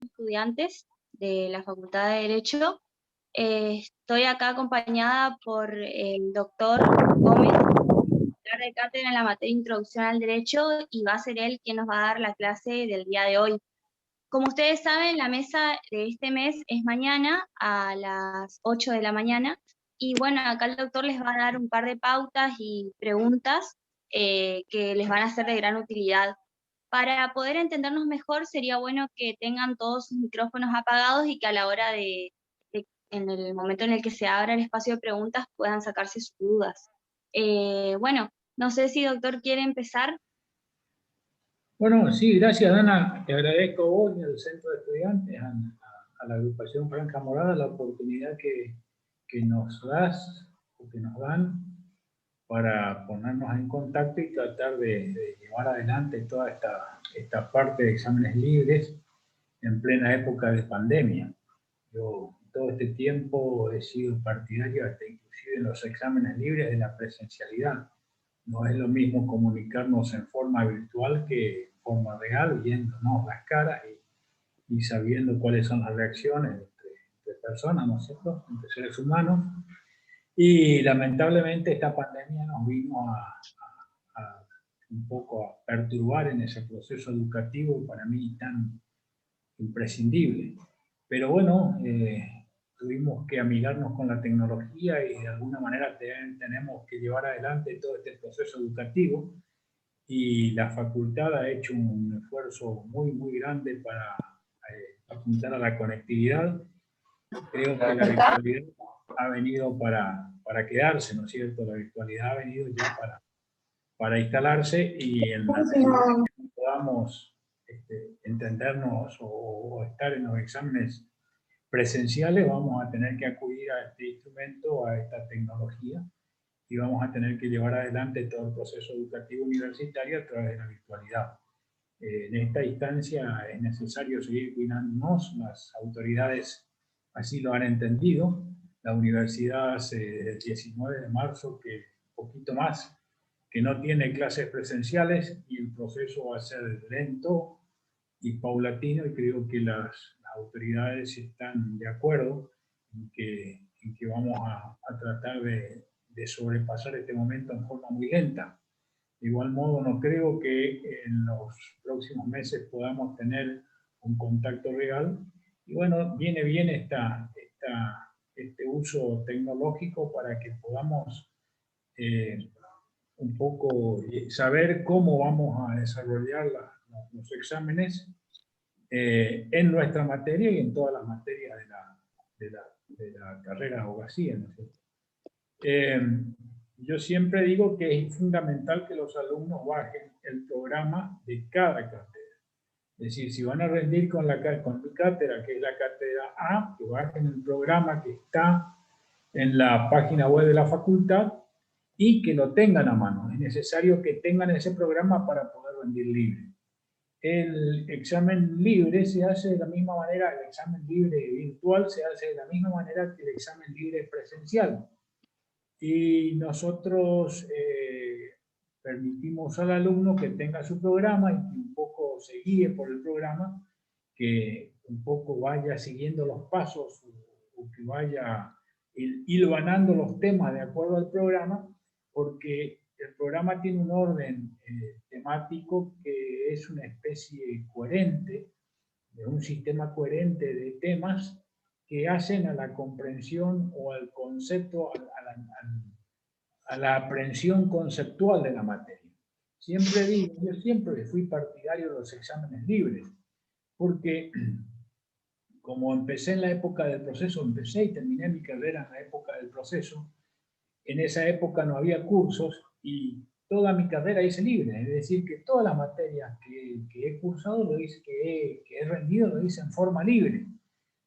Estudiantes de la Facultad de Derecho. Estoy acá acompañada por el doctor Gómez, titular de cátedra en la materia Introducción al Derecho, y va a ser él quien nos va a dar la clase del día de hoy. Como ustedes saben, la mesa de este mes es mañana a las 8 de la mañana, y bueno, acá el doctor les va a dar un par de pautas y preguntas que les van a ser de gran utilidad. Para poder entendernos mejor, sería bueno que tengan todos sus micrófonos apagados y que a la hora en el momento en el que se abra el espacio de preguntas, puedan sacarse sus dudas. Bueno, no sé si doctor quiere empezar. Bueno, sí, gracias Dana. Te agradezco a vos y al Centro de Estudiantes, a la agrupación Franja Morada, la oportunidad que nos das o que nos dan para ponernos en contacto y tratar de llevar adelante toda esta parte de exámenes libres en plena época de pandemia. Yo todo este tiempo he sido partidario, hasta inclusive en los exámenes libres, de la presencialidad. No es lo mismo comunicarnos en forma virtual que en forma real, viéndonos las caras y sabiendo cuáles son las reacciones entre personas, ¿no es cierto?, entre seres humanos. Y lamentablemente esta pandemia nos vino a un poco a perturbar en ese proceso educativo para mí tan imprescindible. Pero bueno, tuvimos que amigarnos con la tecnología y de alguna manera tenemos que llevar adelante todo este proceso educativo, y la facultad ha hecho un esfuerzo muy, muy grande para apuntar a la conectividad. Creo que la virtualidad ha venido para quedarse, ¿no es cierto? La virtualidad ha venido ya para instalarse, y en la medida que podamos entendernos o estar en los exámenes presenciales, vamos a tener que acudir a este instrumento, a esta tecnología, y vamos a tener que llevar adelante todo el proceso educativo universitario a través de la virtualidad. En esta instancia es necesario seguir cuidándonos, las autoridades así lo han entendido. La universidad hace desde el 19 de marzo, que un poquito más, que no tiene clases presenciales, y el proceso va a ser lento y paulatino, y creo que las autoridades están de acuerdo en que vamos a tratar de sobrepasar este momento en forma muy lenta. De igual modo, no creo que en los próximos meses podamos tener un contacto real, y bueno, viene bien este uso tecnológico para que podamos un poco saber cómo vamos a desarrollar los exámenes en nuestra materia y en todas las materias de la carrera de abogacía, ¿no es cierto? Yo siempre digo que es fundamental que los alumnos bajen el programa de cada cátedra. Es decir, si van a rendir con mi cátedra, que es la cátedra A, que bajen el programa que está en la página web de la facultad y que lo tengan a mano. Es necesario que tengan ese programa para poder rendir libre. El examen libre se hace de la misma manera, el examen libre virtual se hace de la misma manera que el examen libre presencial. Y nosotros permitimos al alumno que tenga su programa y que un poco se guíe por el programa, que un poco vaya siguiendo los pasos o que vaya hilvanando los temas de acuerdo al programa, porque el programa tiene un orden temático que es una especie coherente, de un sistema coherente de temas que hacen a la comprensión o al concepto, a la aprehensión conceptual de la materia. Siempre digo, yo siempre fui partidario de los exámenes libres, porque como empecé en la época del proceso, empecé y terminé mi carrera en la época del proceso, en esa época no había cursos y toda mi carrera hice libre, es decir, que todas las materias que he cursado, que he rendido, lo hice en forma libre.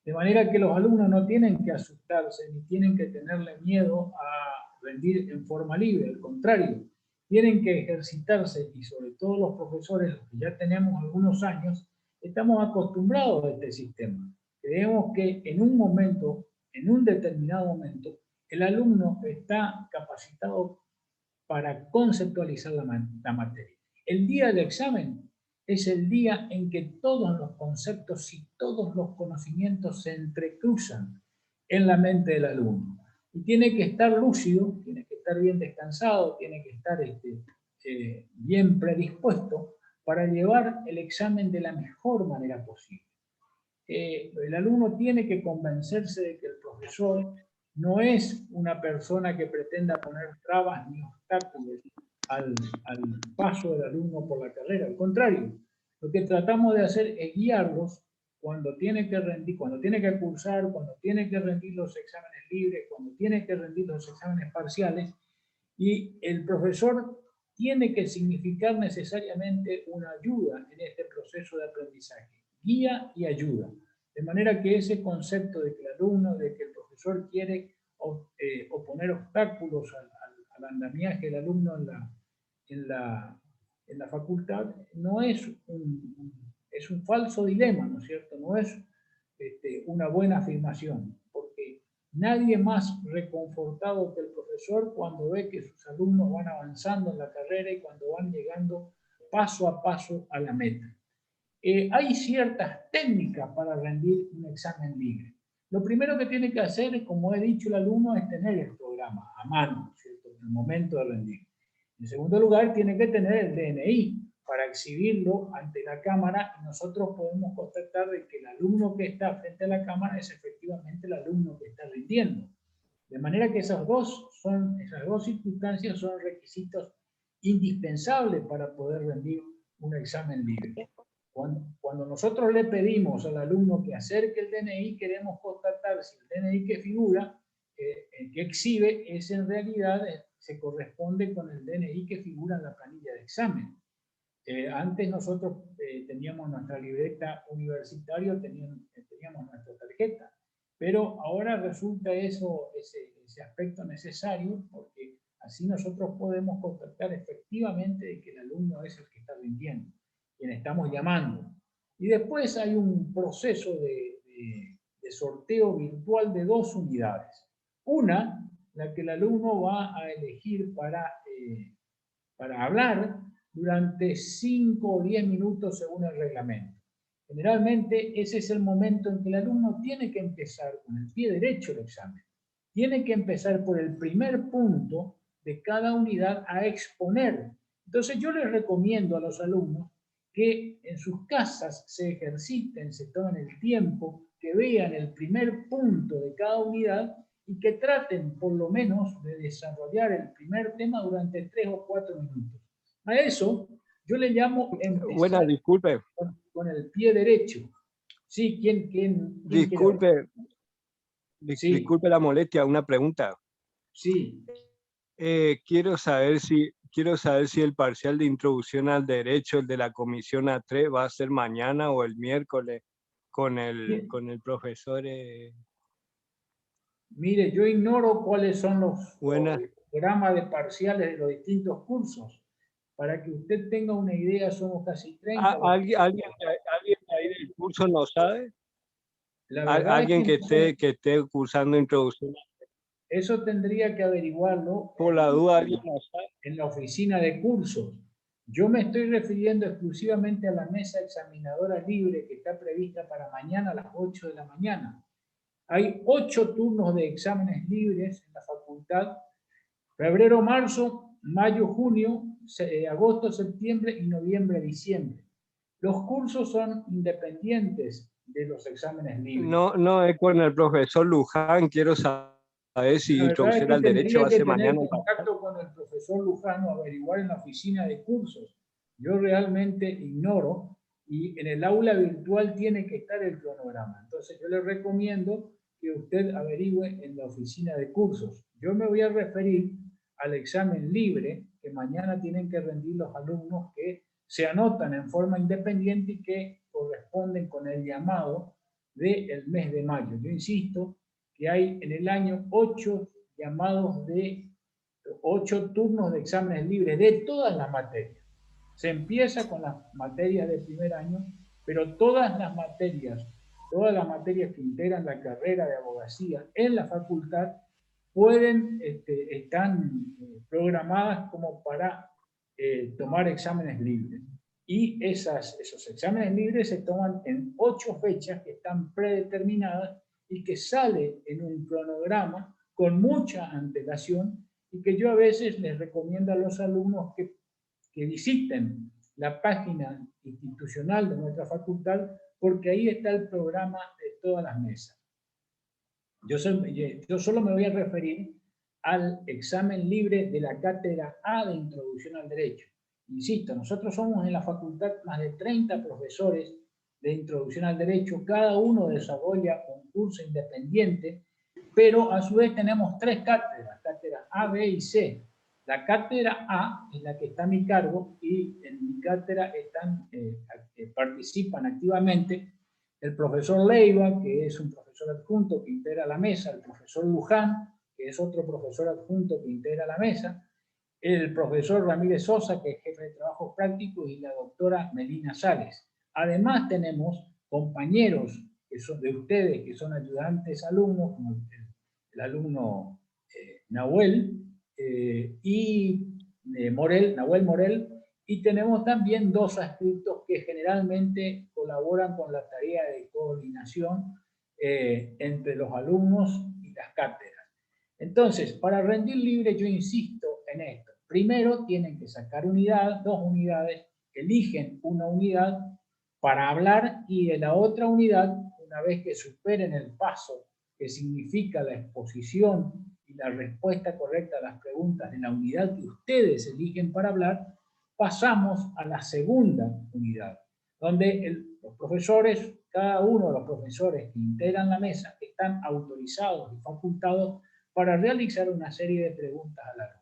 De manera que los alumnos no tienen que asustarse ni tienen que tenerle miedo a rendir en forma libre, al contrario, tienen que ejercitarse, y sobre todo los profesores, los que ya tenemos algunos años, estamos acostumbrados a este sistema. Creemos que en un momento, en un determinado momento, el alumno está capacitado para conceptualizar la materia. El día del examen es el día en que todos los conceptos y todos los conocimientos se entrecruzan en la mente del alumno. Y tiene que estar lúcido, tiene que estar bien descansado, tiene que estar bien predispuesto para llevar el examen de la mejor manera posible. El alumno tiene que convencerse de que el profesor no es una persona que pretenda poner trabas ni obstáculos al paso del alumno por la carrera. Al contrario, lo que tratamos de hacer es guiarlos cuando tiene que rendir, cuando tiene que cursar, cuando tiene que rendir los exámenes libres, cuando tiene que rendir los exámenes parciales, y el profesor tiene que significar necesariamente una ayuda en este proceso de aprendizaje, guía y ayuda, de manera que ese concepto de que el alumno, de que el profesor quiere oponer obstáculos al andamiaje del alumno en la facultad, no es es un falso dilema, ¿no es cierto? No es una buena afirmación, porque nadie más reconfortado que el profesor cuando ve que sus alumnos van avanzando en la carrera y cuando van llegando paso a paso a la meta. Hay ciertas técnicas para rendir un examen libre. Lo primero que tiene que hacer, como he dicho el alumno, es tener el programa a mano, ¿cierto?, en el momento de rendir. En segundo lugar, tiene que tener el DNI para exhibirlo ante la cámara y nosotros podemos constatar de que el alumno que está frente a la cámara es efectivamente el alumno que está rindiendo. De manera que esas dos circunstancias son requisitos indispensables para poder rendir un examen libre. Cuando nosotros le pedimos al alumno que acerque el DNI, queremos constatar si el DNI que figura, que exhibe, es en realidad, se corresponde con el DNI que figura en la planilla de examen. Antes nosotros teníamos nuestra libreta universitaria, teníamos nuestra tarjeta, pero ahora resulta ese aspecto necesario porque así nosotros podemos constatar efectivamente de que el alumno es el que está rindiendo, quien estamos llamando. Y después hay un proceso de sorteo virtual de 2 unidades. Una, la que el alumno va a elegir para hablar durante 5 o 10 minutos según el reglamento. Generalmente ese es el momento en que el alumno tiene que empezar con el pie derecho el examen. Tiene que empezar por el primer punto de cada unidad a exponer. Entonces yo les recomiendo a los alumnos que en sus casas se ejerciten, se tomen el tiempo, que vean el primer punto de cada unidad y que traten por lo menos de desarrollar el primer tema durante 3 o 4 minutos. A eso yo le llamo empezar. Buena, disculpe. Con el pie derecho. Sí, ¿quién disculpe, sí. Disculpe la molestia, una pregunta. Sí. Quiero saber si el parcial de introducción al derecho, el de la comisión A3, va a ser mañana o el miércoles con el profesor. Mire, yo ignoro cuáles son los Buenas. programas de parciales de los distintos cursos. Para que usted tenga una idea, somos casi 30. ¿Alguien ahí del curso no sabe? ¿Alguien que esté cursando introducción? Eso tendría que averiguarlo. Por la duda, alguien no sabe. En la oficina de cursos. Yo me estoy refiriendo exclusivamente a la mesa examinadora libre que está prevista para mañana a las 8 de la mañana. Hay 8 turnos de exámenes libres en la facultad: febrero, marzo, mayo, junio, agosto, septiembre y noviembre, diciembre. Los cursos son independientes de los exámenes libres. No, es con el profesor Luján. Quiero saber si introducción al derecho va a ser mañana. Contacto con el profesor Luján o averiguar en la oficina de cursos. Yo realmente ignoro, y en el aula virtual tiene que estar el cronograma. Entonces yo le recomiendo que usted averigüe en la oficina de cursos. Yo me voy a referir al examen libre que mañana tienen que rendir los alumnos que se anotan en forma independiente y que corresponden con el llamado del mes de mayo. Yo insisto que hay en el año 8 llamados de 8 turnos de exámenes libres de todas las materias. Se empieza con las materias de primer año, pero todas las materias que integran la carrera de abogacía en la facultad están programadas como para tomar exámenes libres. Y esos exámenes libres se toman en 8 fechas que están predeterminadas y que sale en un cronograma con mucha antelación y que yo a veces les recomiendo a los alumnos que visiten la página institucional de nuestra facultad, porque ahí está el programa de todas las mesas. Yo solo me voy a referir al examen libre de la cátedra A de Introducción al Derecho. Insisto, nosotros somos en la facultad más de 30 profesores de Introducción al Derecho, cada uno desarrolla un curso independiente, pero a su vez tenemos 3 cátedras, cátedras A, B y C. La cátedra A es la que está a mi cargo y en mi cátedra participan activamente el profesor Leiva, que es un profesor adjunto que integra la mesa, el profesor Luján, que es otro profesor adjunto que integra la mesa, el profesor Ramírez Sosa, que es jefe de trabajos prácticos, y la doctora Melina Sales. Además tenemos compañeros que son de ustedes, que son ayudantes alumnos, como el alumno Nahuel Nahuel Morel, y tenemos también 2 adscritos que generalmente colaboran con la tarea de coordinación entre los alumnos y las cátedras. Entonces, para rendir libre yo insisto en esto. Primero tienen que sacar 2 unidades, eligen una unidad para hablar y de la otra unidad, una vez que superen el paso que significa la exposición y la respuesta correcta a las preguntas de la unidad que ustedes eligen para hablar, pasamos a la segunda unidad, donde los profesores, cada uno de los profesores que integran la mesa, están autorizados y facultados para realizar una serie de preguntas al alumno.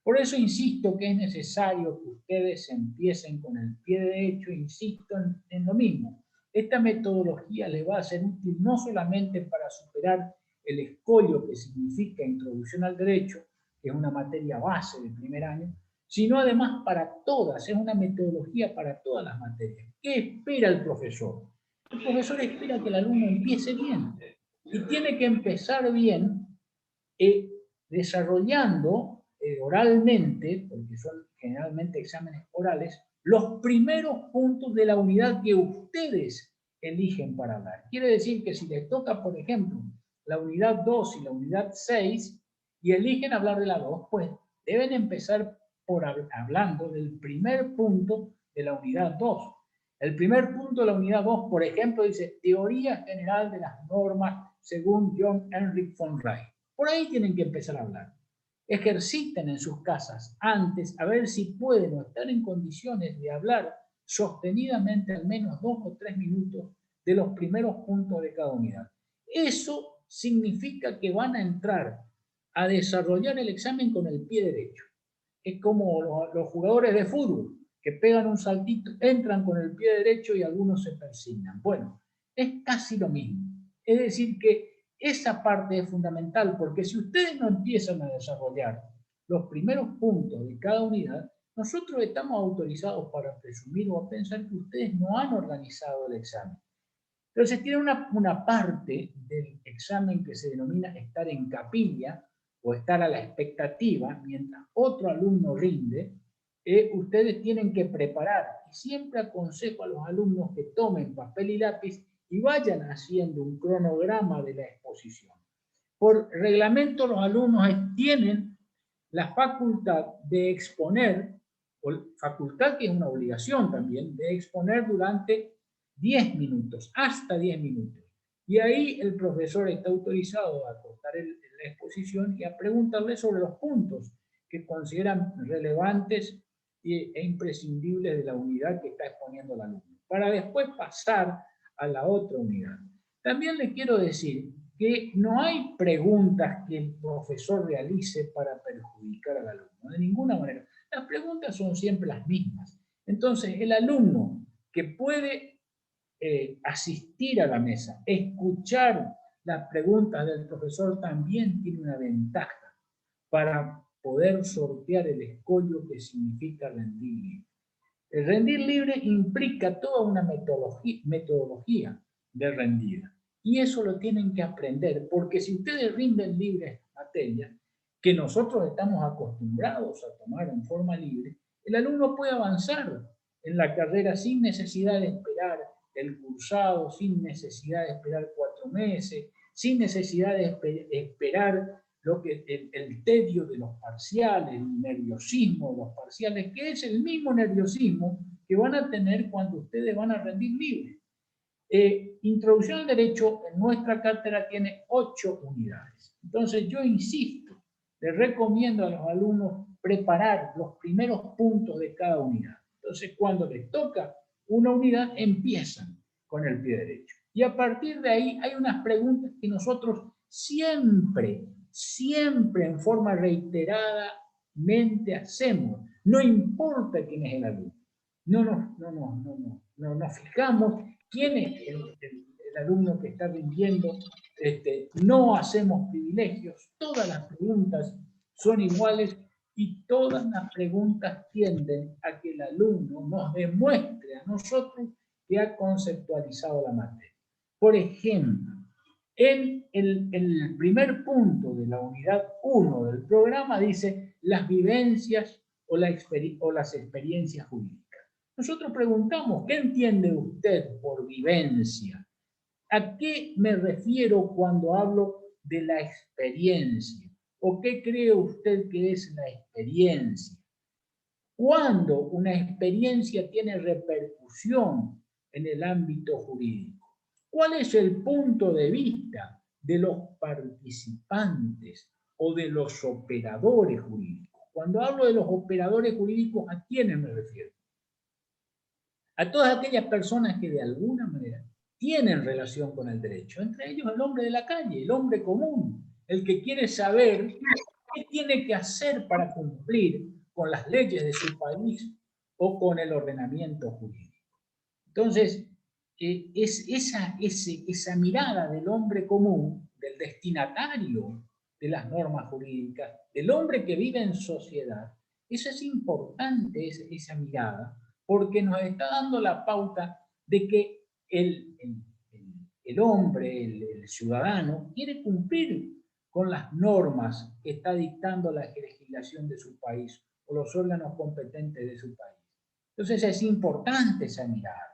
Por eso insisto que es necesario que ustedes empiecen con el pie derecho, insisto en lo mismo. Esta metodología les va a ser útil no solamente para superar el escollo que significa Introducción al Derecho, que es una materia base del primer año, sino además para todas, es una metodología para todas las materias. ¿Qué espera el profesor? El profesor espera que el alumno empiece bien y tiene que empezar bien desarrollando oralmente, porque son generalmente exámenes orales, los primeros puntos de la unidad que ustedes eligen para hablar. Quiere decir que si les toca, por ejemplo, la unidad 2 y la unidad 6, y eligen hablar de la 2, pues deben empezar hablando del primer punto de la unidad 2. El primer punto de la unidad 2, por ejemplo, dice Teoría General de las Normas según John Heinrich von Reich. Por ahí tienen que empezar a hablar. Ejerciten en sus casas antes a ver si pueden o están en condiciones de hablar sostenidamente al menos 2 o 3 minutos de los primeros puntos de cada unidad. Eso significa que van a entrar a desarrollar el examen con el pie derecho. Es como los jugadores de fútbol que pegan un saltito, entran con el pie derecho y algunos se persignan. Bueno, es casi lo mismo. Es decir que esa parte es fundamental, porque si ustedes no empiezan a desarrollar los primeros puntos de cada unidad, nosotros estamos autorizados para presumir o pensar que ustedes no han organizado el examen. Entonces tiene una parte del examen que se denomina estar en capilla o estar a la expectativa, mientras otro alumno rinde, ustedes tienen que preparar. Y siempre aconsejo a los alumnos que tomen papel y lápiz y vayan haciendo un cronograma de la exposición. Por reglamento, los alumnos tienen la facultad de exponer, o facultad que es una obligación también, de exponer durante 10 minutos, hasta 10 minutos. Y ahí el profesor está autorizado a cortar la exposición y a preguntarle sobre los puntos que consideran relevantes e imprescindibles de la unidad que está exponiendo el alumno, para después pasar a la otra unidad. También les quiero decir que no hay preguntas que el profesor realice para perjudicar al alumno, de ninguna manera. Las preguntas son siempre las mismas. Entonces, el alumno que puede asistir a la mesa, escuchar las preguntas del profesor, también tiene una ventaja para poder sortear el escollo que significa rendir libre. El rendir libre implica toda una metodología de rendida. Y eso lo tienen que aprender, porque si ustedes rinden libre esta materia, que nosotros estamos acostumbrados a tomar en forma libre, el alumno puede avanzar en la carrera sin necesidad de esperar el cursado, sin necesidad de esperar 4 meses, sin necesidad de esperar el tedio de los parciales, el nerviosismo de los parciales, que es el mismo nerviosismo que van a tener cuando ustedes van a rendir libre. Introducción al Derecho en nuestra cátedra tiene 8 unidades. Entonces yo insisto, les recomiendo a los alumnos preparar los primeros puntos de cada unidad. Entonces cuando les toca una unidad empiezan con el pie derecho. Y a partir de ahí hay unas preguntas que nosotros siempre en forma reiteradamente hacemos. No importa quién es el alumno. No nos fijamos quién es el alumno que está rindiendo. No hacemos privilegios. Todas las preguntas son iguales y todas las preguntas tienden a que el alumno nos demuestre a nosotros que ha conceptualizado la materia. Por ejemplo, en el primer punto de la unidad 1 del programa dice las vivencias o las experiencias jurídicas. Nosotros preguntamos, ¿qué entiende usted por vivencia? ¿A qué me refiero cuando hablo de la experiencia? ¿O qué cree usted que es la experiencia? ¿Cuándo una experiencia tiene repercusión en el ámbito jurídico? ¿Cuál es el punto de vista de los participantes o de los operadores jurídicos? Cuando hablo de los operadores jurídicos, ¿a quiénes me refiero? A todas aquellas personas que de alguna manera tienen relación con el derecho, entre ellos el hombre de la calle, el hombre común, el que quiere saber qué tiene que hacer para cumplir con las leyes de su país o con el ordenamiento jurídico. Entonces, es esa mirada del hombre común, del destinatario de las normas jurídicas, del hombre que vive en sociedad, eso es importante, esa mirada, porque nos está dando la pauta de que el hombre, el ciudadano, quiere cumplir con las normas que está dictando la legislación de su país o los órganos competentes de su país. Entonces es importante esa mirada.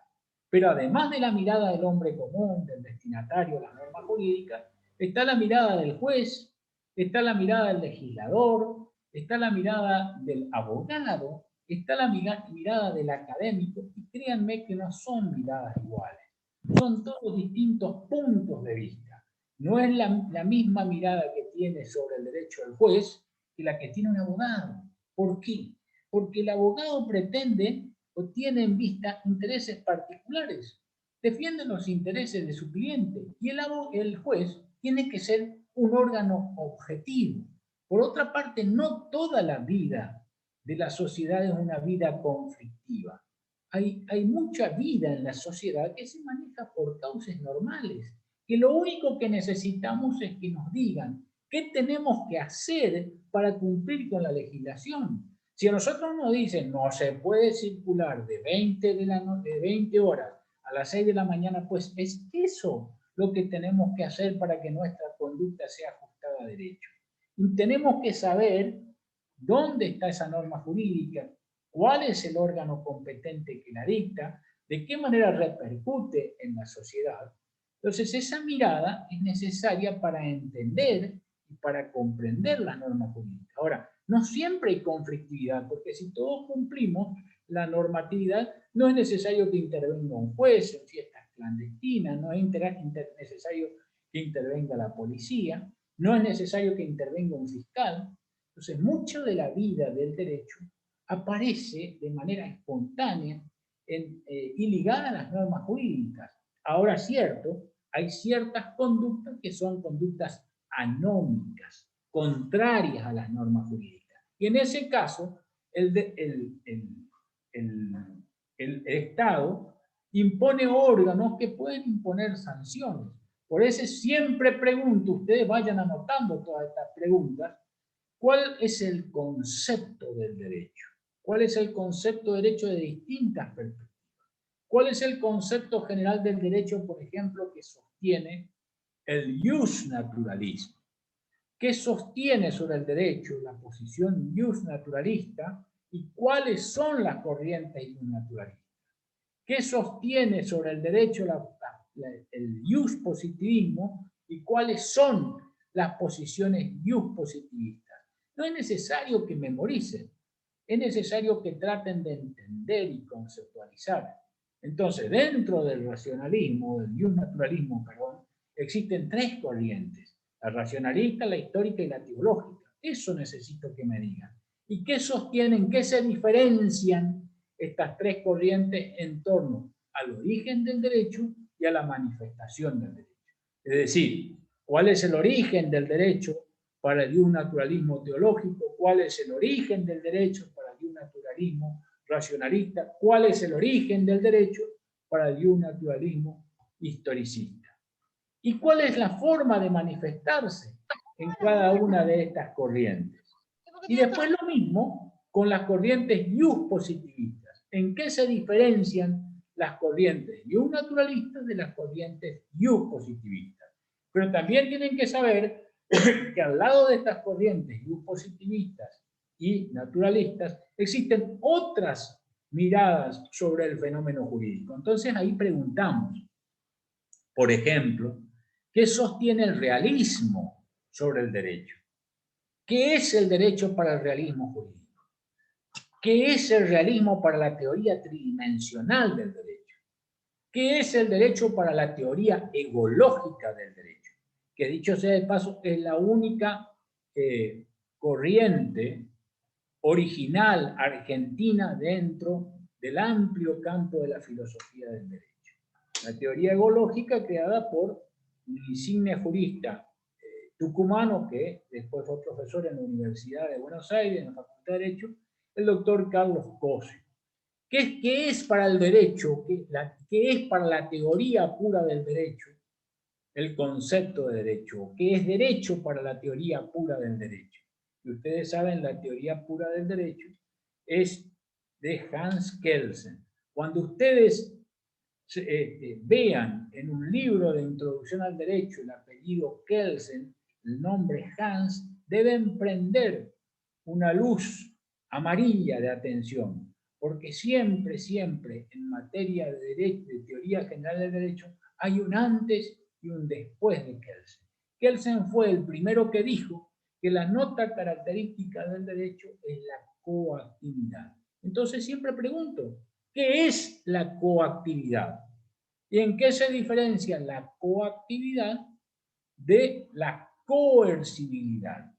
Pero además de la mirada del hombre común, del destinatario de las normas jurídicas, está la mirada del juez, está la mirada del legislador, está la mirada del abogado, está la mirada del académico, y créanme que no son miradas iguales. Son todos distintos puntos de vista. No es la misma mirada que tiene sobre el derecho el juez que la que tiene un abogado. ¿Por qué? Porque el abogado pretende o tiene en vista intereses particulares, defiende los intereses de su cliente, y el juez tiene que ser un órgano objetivo. Por otra parte, no toda la vida de la sociedad es una vida conflictiva. Hay mucha vida en la sociedad que se maneja por causas normales, que lo único que necesitamos es que nos digan qué tenemos que hacer para cumplir con la legislación. Si a nosotros nos dicen no se puede circular de 20 horas a las 6 de la mañana, pues es eso lo que tenemos que hacer para que nuestra conducta sea ajustada a derecho. Y tenemos que saber dónde está esa norma jurídica, cuál es el órgano competente que la dicta, de qué manera repercute en la sociedad. Entonces esa mirada es necesaria para entender y para comprender la norma jurídica. Ahora, no siempre hay conflictividad, porque si todos cumplimos la normatividad, no es necesario que intervenga un juez en fiestas clandestinas, no es necesario que intervenga la policía, no es necesario que intervenga un fiscal. Entonces, mucho de la vida del derecho aparece de manera espontánea y ligada a las normas jurídicas. Ahora, cierto, hay ciertas conductas que son conductas anómicas, contrarias a las normas jurídicas. Y en ese caso, el Estado impone órganos que pueden imponer sanciones. Por eso siempre pregunto, ustedes vayan anotando todas estas preguntas, ¿cuál es el concepto del derecho? ¿Cuál es el concepto de derecho de distintas perspectivas? ¿Cuál es el concepto general del derecho, por ejemplo, que sostiene el justnaturalismo? ¿Qué sostiene sobre el derecho la posición justnaturalista y cuáles son las corrientes justnaturalistas? qué sostiene sobre el derecho el ius positivismo y cuáles son las posiciones ius positivistas. No es necesario que memoricen, es necesario que traten de entender y conceptualizar. Entonces, dentro del racionalismo, del ius naturalismo, perdón, existen tres corrientes: la racionalista, la histórica y la teológica. Eso necesito que me digan. ¿Y qué sostienen, qué se diferencian estas tres corrientes en torno al origen del derecho y a la manifestación del derecho? Es decir, ¿cuál es el origen del derecho para el naturalismo teológico? ¿Cuál es el origen del derecho para el naturalismo racionalista? ¿Cuál es el origen del derecho para el naturalismo historicista? ¿Y cuál es la forma de manifestarse en cada una de estas corrientes? Y después lo mismo con las corrientes ius positivistas. ¿En qué se diferencian las corrientes ius naturalistas de las corrientes ius positivistas? Pero también tienen que saber que al lado de estas corrientes ius positivistas y naturalistas existen otras miradas sobre el fenómeno jurídico. Entonces ahí preguntamos, por ejemplo, ¿qué sostiene el realismo sobre el derecho? ¿Qué es el derecho para el realismo jurídico? ¿Qué es el realismo para la teoría tridimensional del derecho? ¿Qué es el derecho para la teoría egológica del derecho? Que dicho sea de paso, es la única corriente original argentina dentro del amplio campo de la filosofía del derecho. La teoría egológica creada por un insigne jurista tucumano que después fue profesor en la Universidad de Buenos Aires, en la Facultad de Derecho, el doctor Carlos Cose. ¿Qué es para el derecho? ¿Qué es para la teoría pura del derecho el concepto de derecho? ¿Qué es derecho para la teoría pura del derecho? Y ustedes saben, la teoría pura del derecho es de Hans Kelsen. Cuando ustedes vean en un libro de introducción al derecho el apellido Kelsen, el nombre Hans, deben prender una luz amarilla de atención, porque siempre, siempre en materia de derecho, de teoría general del derecho, hay un antes y un después de Kelsen. Kelsen fue el primero que dijo que la nota característica del derecho es la coactividad. Entonces siempre pregunto, ¿qué es la coactividad? ¿Y en qué se diferencia la coactividad de la coercibilidad?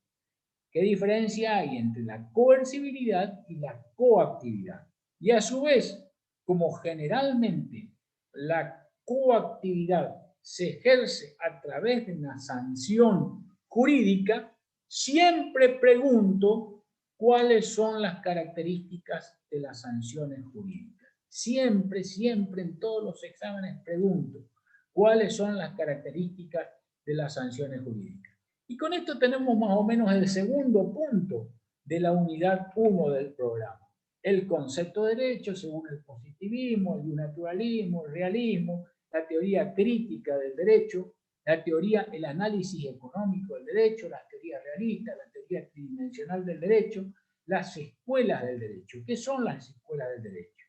¿Qué diferencia hay entre la coercibilidad y la coactividad? Y a su vez, como generalmente la coactividad se ejerce a través de una sanción jurídica, siempre pregunto cuáles son las características de las sanciones jurídicas. Siempre, siempre en todos los exámenes pregunto cuáles son las características de las sanciones jurídicas. Y con esto tenemos más o menos el segundo punto de la unidad 1 del programa. El concepto de derecho según el positivismo, el naturalismo, el realismo, la teoría crítica del derecho, la teoría, el análisis económico del derecho, las teorías realistas, la teoría tridimensional del derecho, las escuelas del derecho. ¿Qué son las escuelas del derecho?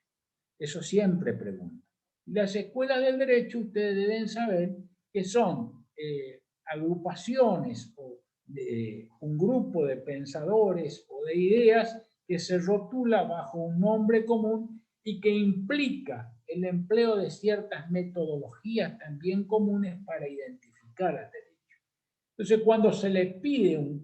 Eso siempre pregunto. Y las escuelas del derecho ustedes deben saber que son agrupaciones o un grupo de pensadores o de ideas que se rotula bajo un nombre común y que implica el empleo de ciertas metodologías también comunes para identificar al derecho. Entonces, cuando se les pide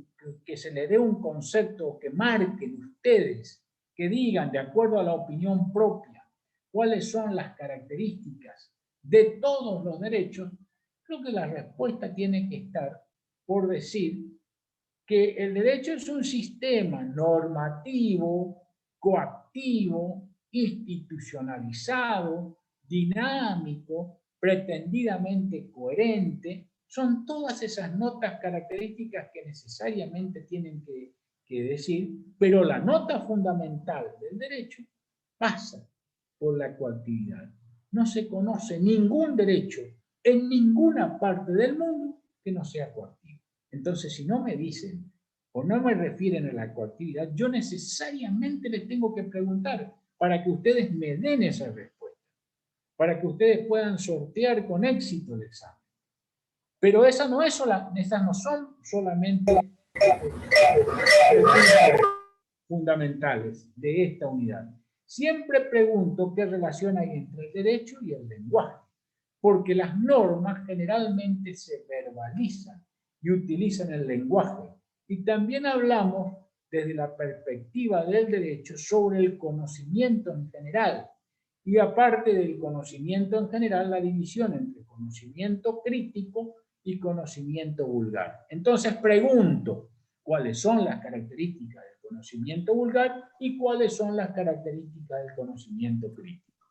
que se le dé un concepto que marquen ustedes, que digan de acuerdo a la opinión propia cuáles son las características de todos los derechos, creo que la respuesta tiene que estar por decir que el derecho es un sistema normativo, coactivo, institucionalizado, dinámico, pretendidamente coherente. Son todas esas notas características que necesariamente tienen que decir, pero la nota fundamental del derecho pasa por la coactividad. No se conoce ningún derecho en ninguna parte del mundo que no sea coactivo. Entonces, si no me dicen o no me refieren a la coactividad, yo necesariamente les tengo que preguntar para que ustedes me den esa respuesta. para que ustedes puedan sortear con éxito el examen. Pero esas no son solamente fundamentales de esta unidad. Siempre pregunto qué relación hay entre el derecho y el lenguaje, porque las normas generalmente se verbalizan y utilizan el lenguaje. Y también hablamos desde la perspectiva del derecho sobre el conocimiento en general. Y aparte del conocimiento en general, la división entre conocimiento crítico y conocimiento vulgar. Entonces pregunto, ¿cuáles son las características del conocimiento vulgar y cuáles son las características del conocimiento crítico?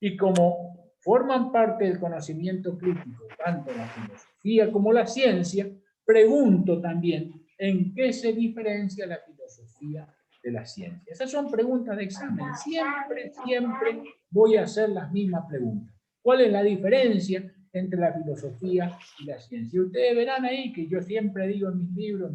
Y como forman parte del conocimiento crítico tanto la filosofía como la ciencia, pregunto también en qué se diferencia la filosofía de la ciencia. Esas son preguntas de examen. Siempre voy a hacer las mismas preguntas. ¿Cuál es la diferencia entre la filosofía y la ciencia? Y ustedes verán ahí que yo siempre digo en mis libros,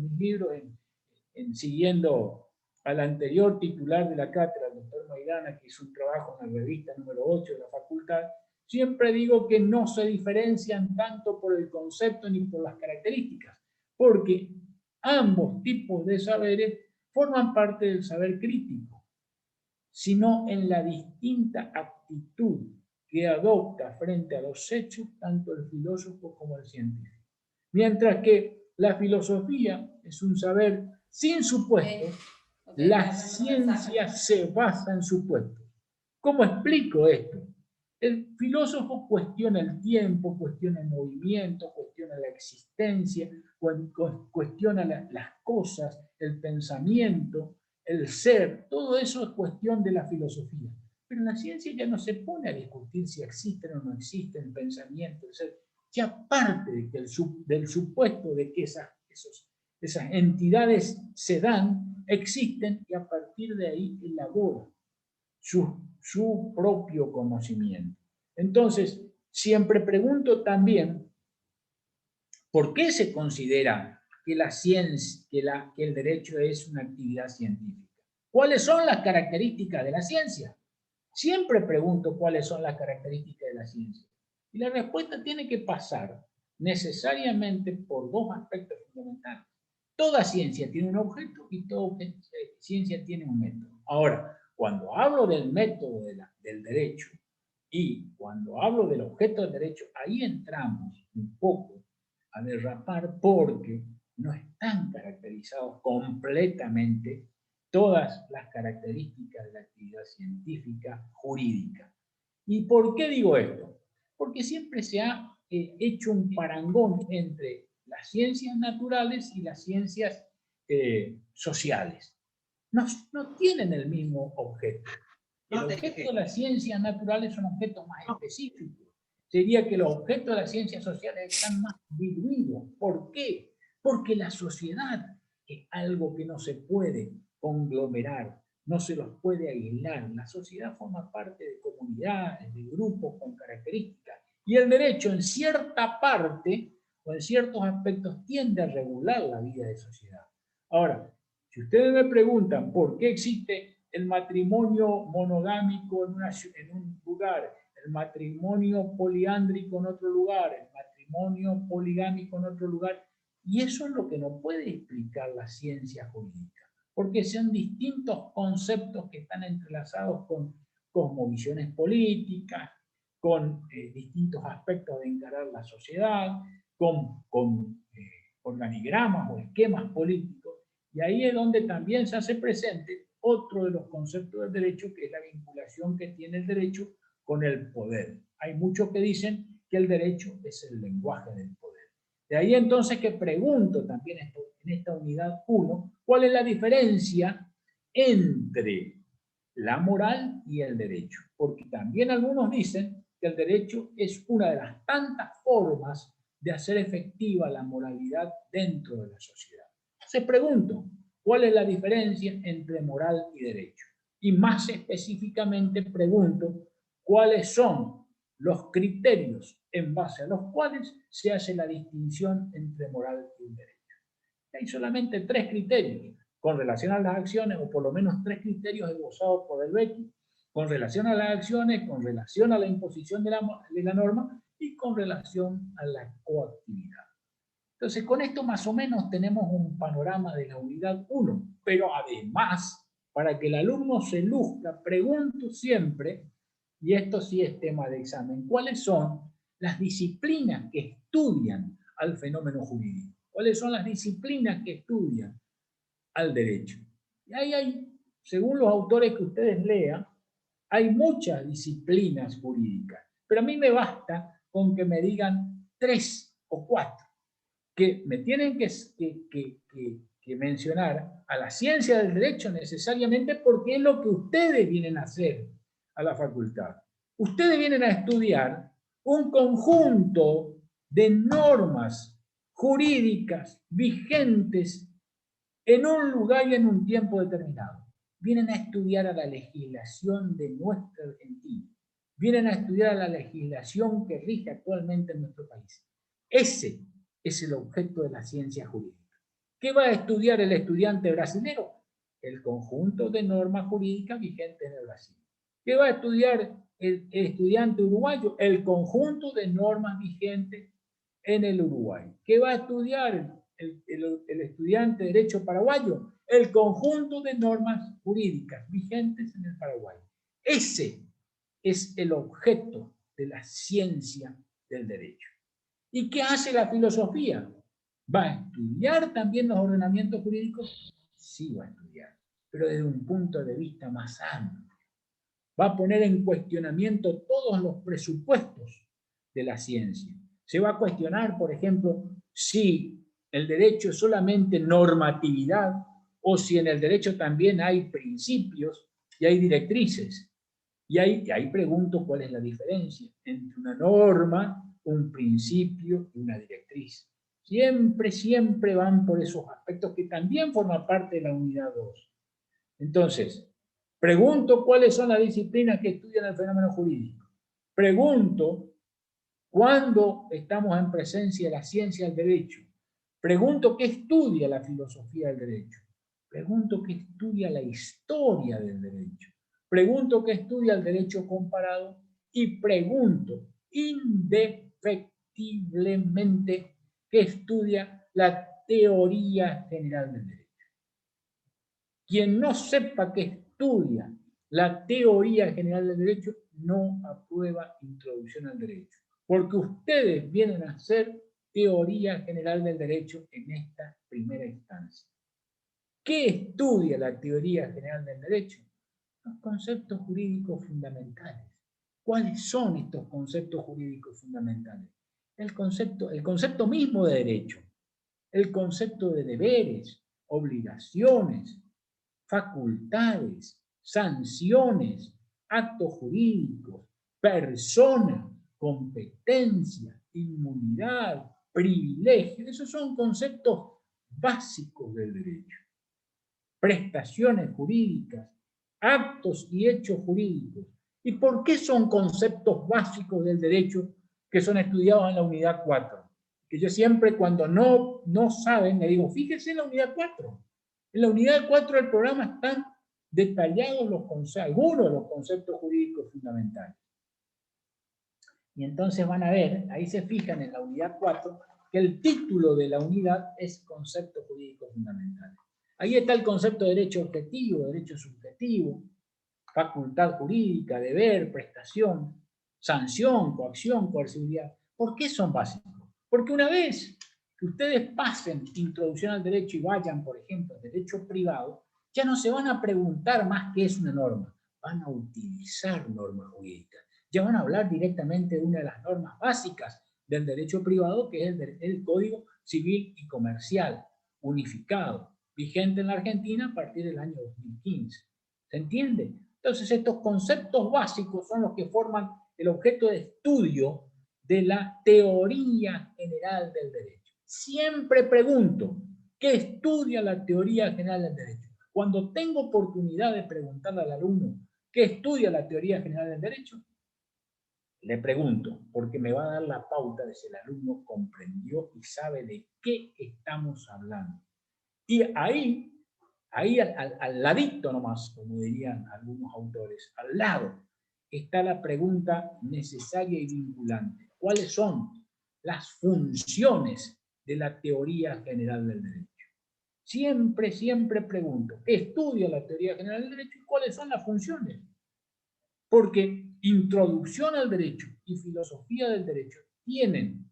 siguiendo al anterior titular de la cátedra, el doctor Maidana, que hizo un trabajo en la revista número 8 de la facultad, siempre digo que no se diferencian tanto por el concepto ni por las características, porque ambos tipos de saberes forman parte del saber crítico, sino en la distinta actitud que adopta frente a los hechos tanto el filósofo como el científico. Mientras que la filosofía es un saber sin supuestos, la ciencia se basa en supuestos. ¿Cómo explico esto? El filósofo cuestiona el tiempo, cuestiona el movimiento, cuestiona la existencia, cuestiona las cosas, el pensamiento, el ser. Todo eso es cuestión de la filosofía. Pero la ciencia ya no se pone a discutir si existen o no existen el pensamiento, el ser. Ya parte del supuesto de que esas entidades se dan, existen, y a partir de ahí elabora su propio conocimiento. Entonces, siempre pregunto también, ¿por qué se considera que la ciencia, que el derecho es una actividad científica? ¿Cuáles son las características de la ciencia? Siempre pregunto cuáles son las características de la ciencia. Y la respuesta tiene que pasar necesariamente por dos aspectos fundamentales. Toda ciencia tiene un objeto y toda ciencia tiene un método. Ahora, cuando hablo del método del derecho y cuando hablo del objeto del derecho, ahí entramos un poco a derrapar porque no están caracterizados completamente todas las características de la actividad científica jurídica. ¿Y por qué digo esto? Porque siempre se ha hecho un parangón entre las ciencias naturales y las ciencias sociales. No tienen el mismo objeto. El objeto de las ciencias naturales son objetos más específicos. Sería que los objetos de las ciencias sociales están más diluidos. ¿Por qué? Porque la sociedad es algo que no se puede conglomerar, no se los puede aislar. La sociedad forma parte de comunidades, de grupos con características. Y el derecho en cierta parte o en ciertos aspectos tiende a regular la vida de sociedad. Ahora, si ustedes me preguntan por qué existe el matrimonio monogámico en un lugar, el matrimonio poliándrico en otro lugar, el matrimonio poligámico en otro lugar, y eso es lo que no puede explicar la ciencia jurídica, porque son distintos conceptos que están entrelazados con cosmovisiones políticas, con distintos aspectos de encarar la sociedad, con organigramas o esquemas políticos, y ahí es donde también se hace presente otro de los conceptos del derecho, que es la vinculación que tiene el derecho con el poder. Hay muchos que dicen que el derecho es el lenguaje del poder. De ahí entonces que pregunto también en esta unidad 1, ¿cuál es la diferencia entre la moral y el derecho? Porque también algunos dicen que el derecho es una de las tantas formas de hacer efectiva la moralidad dentro de la sociedad. Se pregunto, ¿cuál es la diferencia entre moral y derecho? Y más específicamente pregunto, ¿cuáles son los criterios en base a los cuales se hace la distinción entre moral y derecho? Hay solamente 3 criterios con relación a las acciones, o por lo menos 3 criterios esbozados por Helveti, con relación a las acciones, con relación a la imposición de la norma y con relación a la coactividad. Entonces, con esto más o menos tenemos un panorama de la unidad 1, pero además, para que el alumno se luzca, pregunto siempre, y esto sí es tema de examen, ¿cuáles son las disciplinas que estudian al fenómeno jurídico? ¿Cuáles son las disciplinas que estudian al derecho? Y ahí hay, según los autores que ustedes lean, hay muchas disciplinas jurídicas, pero a mí me basta con que me digan 3 o 4, que me tienen que mencionar a la ciencia del derecho necesariamente porque es lo que ustedes vienen a hacer a la facultad. Ustedes vienen a estudiar un conjunto de normas jurídicas vigentes en un lugar y en un tiempo determinado. Vienen a estudiar a la legislación de nuestra Argentina. Vienen a estudiar a la legislación que rige actualmente en nuestro país. Ese es el objeto de la ciencia jurídica. ¿Qué va a estudiar el estudiante brasilero? El conjunto de normas jurídicas vigentes en el Brasil. ¿Qué va a estudiar el estudiante uruguayo? El conjunto de normas vigentes en el Uruguay. ¿Qué va a estudiar el estudiante de derecho paraguayo? El conjunto de normas jurídicas vigentes en el Paraguay. Ese es el objeto de la ciencia del derecho. ¿Y qué hace la filosofía? ¿Va a estudiar también los ordenamientos jurídicos? Sí, va a estudiar, pero desde un punto de vista más amplio. Va a poner en cuestionamiento todos los presupuestos de la ciencia. Se va a cuestionar, por ejemplo, si el derecho es solamente normatividad o si en el derecho también hay principios y hay directrices. Y ahí pregunto cuál es la diferencia entre una norma, un principio y una directriz. Siempre van por esos aspectos que también forman parte de la unidad 2. Entonces, pregunto cuáles son las disciplinas que estudian el fenómeno jurídico. Pregunto cuándo estamos en presencia de la ciencia del derecho. Pregunto qué estudia la filosofía del derecho. Pregunto qué estudia la historia del derecho. Pregunto qué estudia el derecho comparado y pregunto indefectiblemente qué estudia la teoría general del derecho. Quien no sepa que estudia la teoría general del derecho no aprueba introducción al derecho, porque ustedes vienen a hacer teoría general del derecho en esta primera instancia. ¿Qué estudia la teoría general del derecho? Los conceptos jurídicos fundamentales. ¿Cuáles son estos conceptos jurídicos fundamentales? El concepto mismo de derecho, el concepto de deberes, obligaciones, facultades, sanciones, actos jurídicos, persona, competencia, inmunidad, privilegio. Esos son conceptos básicos del derecho. Prestaciones jurídicas, actos y hechos jurídicos. ¿Y por qué son conceptos básicos del derecho que son estudiados en la unidad 4? Que yo siempre cuando no saben, le digo, fíjense en la unidad 4. En la unidad 4 del programa están detallados algunos de los conceptos jurídicos fundamentales. Y entonces van a ver, ahí se fijan en la unidad 4, que el título de la unidad es conceptos jurídicos fundamentales. Ahí está el concepto de derecho objetivo, derecho subjetivo, facultad jurídica, deber, prestación, sanción, coacción, coercibilidad. ¿Por qué son básicos? Porque una vez que ustedes pasen introducción al derecho y vayan, por ejemplo, al derecho privado, ya no se van a preguntar más qué es una norma, van a utilizar normas jurídicas. Ya van a hablar directamente de una de las normas básicas del derecho privado, que es el Código Civil y Comercial, unificado, vigente en la Argentina a partir del año 2015. ¿Se entiende? Entonces, estos conceptos básicos son los que forman el objeto de estudio de la teoría general del derecho. Siempre pregunto, ¿qué estudia la teoría general del derecho? Cuando tengo oportunidad de preguntarle al alumno, ¿qué estudia la teoría general del derecho? Le pregunto, porque me va a dar la pauta de si el alumno comprendió y sabe de qué estamos hablando. Y ahí Ahí al ladito nomás, como dirían algunos autores, al lado, está la pregunta necesaria y vinculante. ¿Cuáles son las funciones de la teoría general del derecho? Siempre, siempre pregunto, ¿qué estudia la teoría general del derecho y cuáles son las funciones? Porque introducción al derecho y filosofía del derecho tienen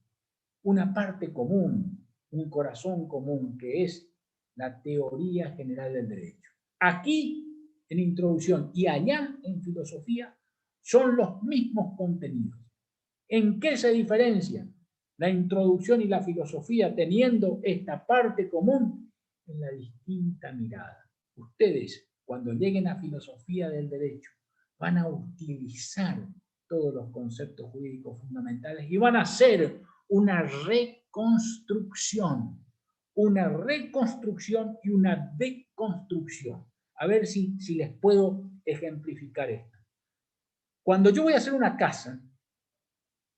una parte común, un corazón común, que es la teoría general del derecho. Aquí, en introducción, y allá, en filosofía, son los mismos contenidos. ¿En qué se diferencian la introducción y la filosofía teniendo esta parte común? En la distinta mirada. Ustedes, cuando lleguen a filosofía del derecho, van a utilizar todos los conceptos jurídicos fundamentales y van a hacer una reconstrucción y una deconstrucción. A ver si les puedo ejemplificar esto. Cuando yo voy a hacer una casa,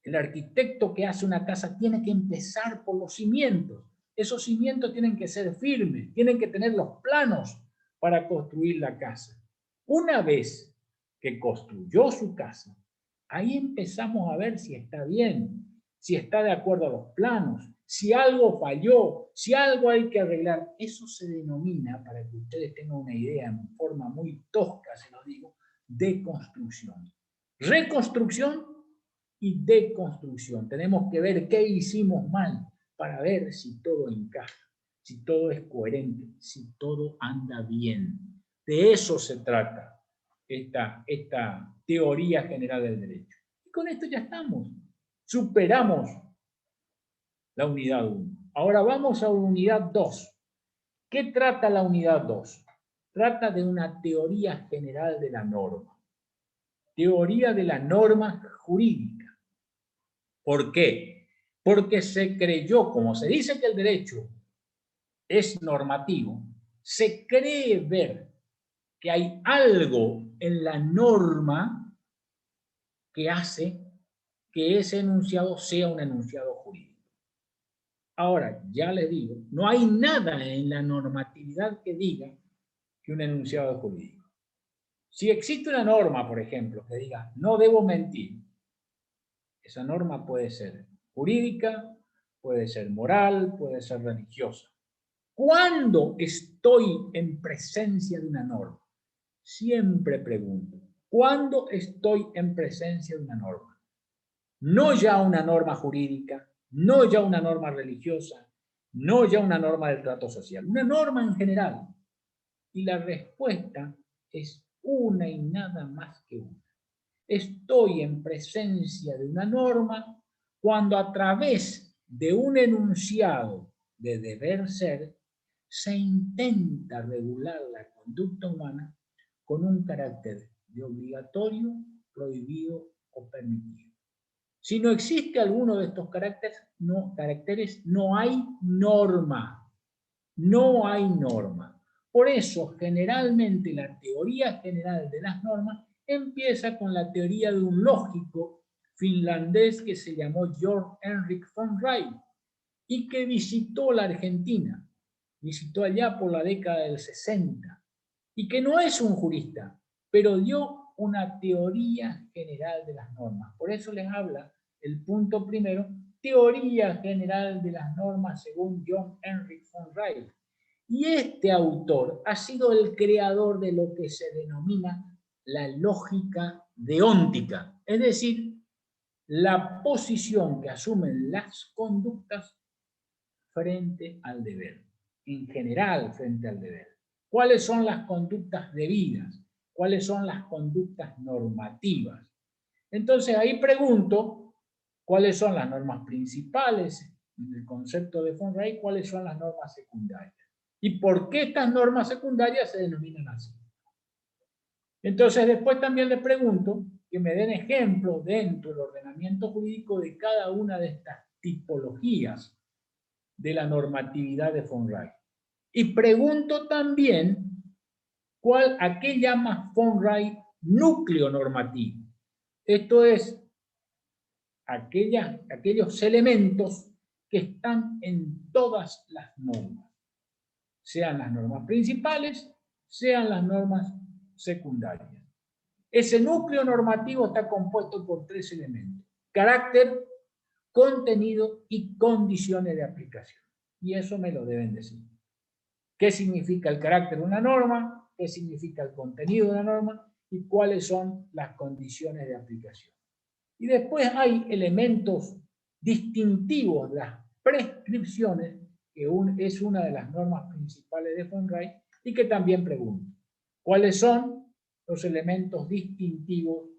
el arquitecto que hace una casa tiene que empezar por los cimientos. Esos cimientos tienen que ser firmes, tienen que tener los planos para construir la casa. Una vez que construyó su casa, ahí empezamos a ver si está bien, si está de acuerdo a los planos, si algo falló, si algo hay que arreglar. Eso se denomina, para que ustedes tengan una idea en forma muy tosca, se lo digo, deconstrucción. Reconstrucción y deconstrucción. Tenemos que ver qué hicimos mal para ver si todo encaja, si todo es coherente, si todo anda bien. De eso se trata esta teoría general del derecho. Y con esto ya estamos. Superamos la unidad 1. Ahora vamos a la unidad 2. ¿Qué trata la unidad 2? Trata de una teoría general de la norma. Teoría de la norma jurídica. ¿Por qué? Porque se creyó, como se dice que el derecho es normativo, se cree ver que hay algo en la norma que hace que ese enunciado sea un enunciado jurídico. Ahora, ya les digo, no hay nada en la normatividad que diga que un enunciado es jurídico. Si existe una norma, por ejemplo, que diga no debo mentir, esa norma puede ser jurídica, puede ser moral, puede ser religiosa. ¿Cuándo estoy en presencia de una norma? Siempre pregunto, ¿cuándo estoy en presencia de una norma? No ya una norma jurídica, no ya una norma religiosa, no ya una norma del trato social, una norma en general. Y la respuesta es una y nada más que una. Estoy en presencia de una norma cuando a través de un enunciado de deber ser se intenta regular la conducta humana con un carácter de obligatorio, prohibido o permitido. Si no existe alguno de estos caracteres, no hay norma. No hay norma. Por eso, generalmente, la teoría general de las normas empieza con la teoría de un lógico finlandés que se llamó Georg Henrik von Wright y que visitó la Argentina, visitó allá por la década del 60, y que no es un jurista, pero dio una teoría general de las normas. Por eso les habla el punto primero, teoría general de las normas según John Henrik von Wright. Y este autor ha sido el creador de lo que se denomina la lógica deóntica, es decir, la posición que asumen las conductas frente al deber, en general frente al deber. ¿Cuáles son las conductas debidas? ¿Cuáles son las conductas normativas? Entonces ahí pregunto, ¿cuáles son las normas principales en el concepto de von Wright? ¿Cuáles son las normas secundarias? ¿Y por qué estas normas secundarias se denominan así? Entonces después también le pregunto que me den ejemplos dentro del ordenamiento jurídico de cada una de estas tipologías de la normatividad de von Wright. Y pregunto también a qué llama von Wright núcleo normativo. Esto es, aquellos elementos que están en todas las normas. sean las normas principales, sean las normas secundarias. Ese núcleo normativo está compuesto por 3 elementos: carácter, contenido y condiciones de aplicación. Y eso me lo deben decir. ¿Qué significa el carácter de una norma? ¿Qué significa el contenido de una norma? ¿Y cuáles son las condiciones de aplicación? Y después hay elementos distintivos de las prescripciones, que es una de las normas principales de von Wright, y que también pregunto: ¿cuáles son los elementos distintivos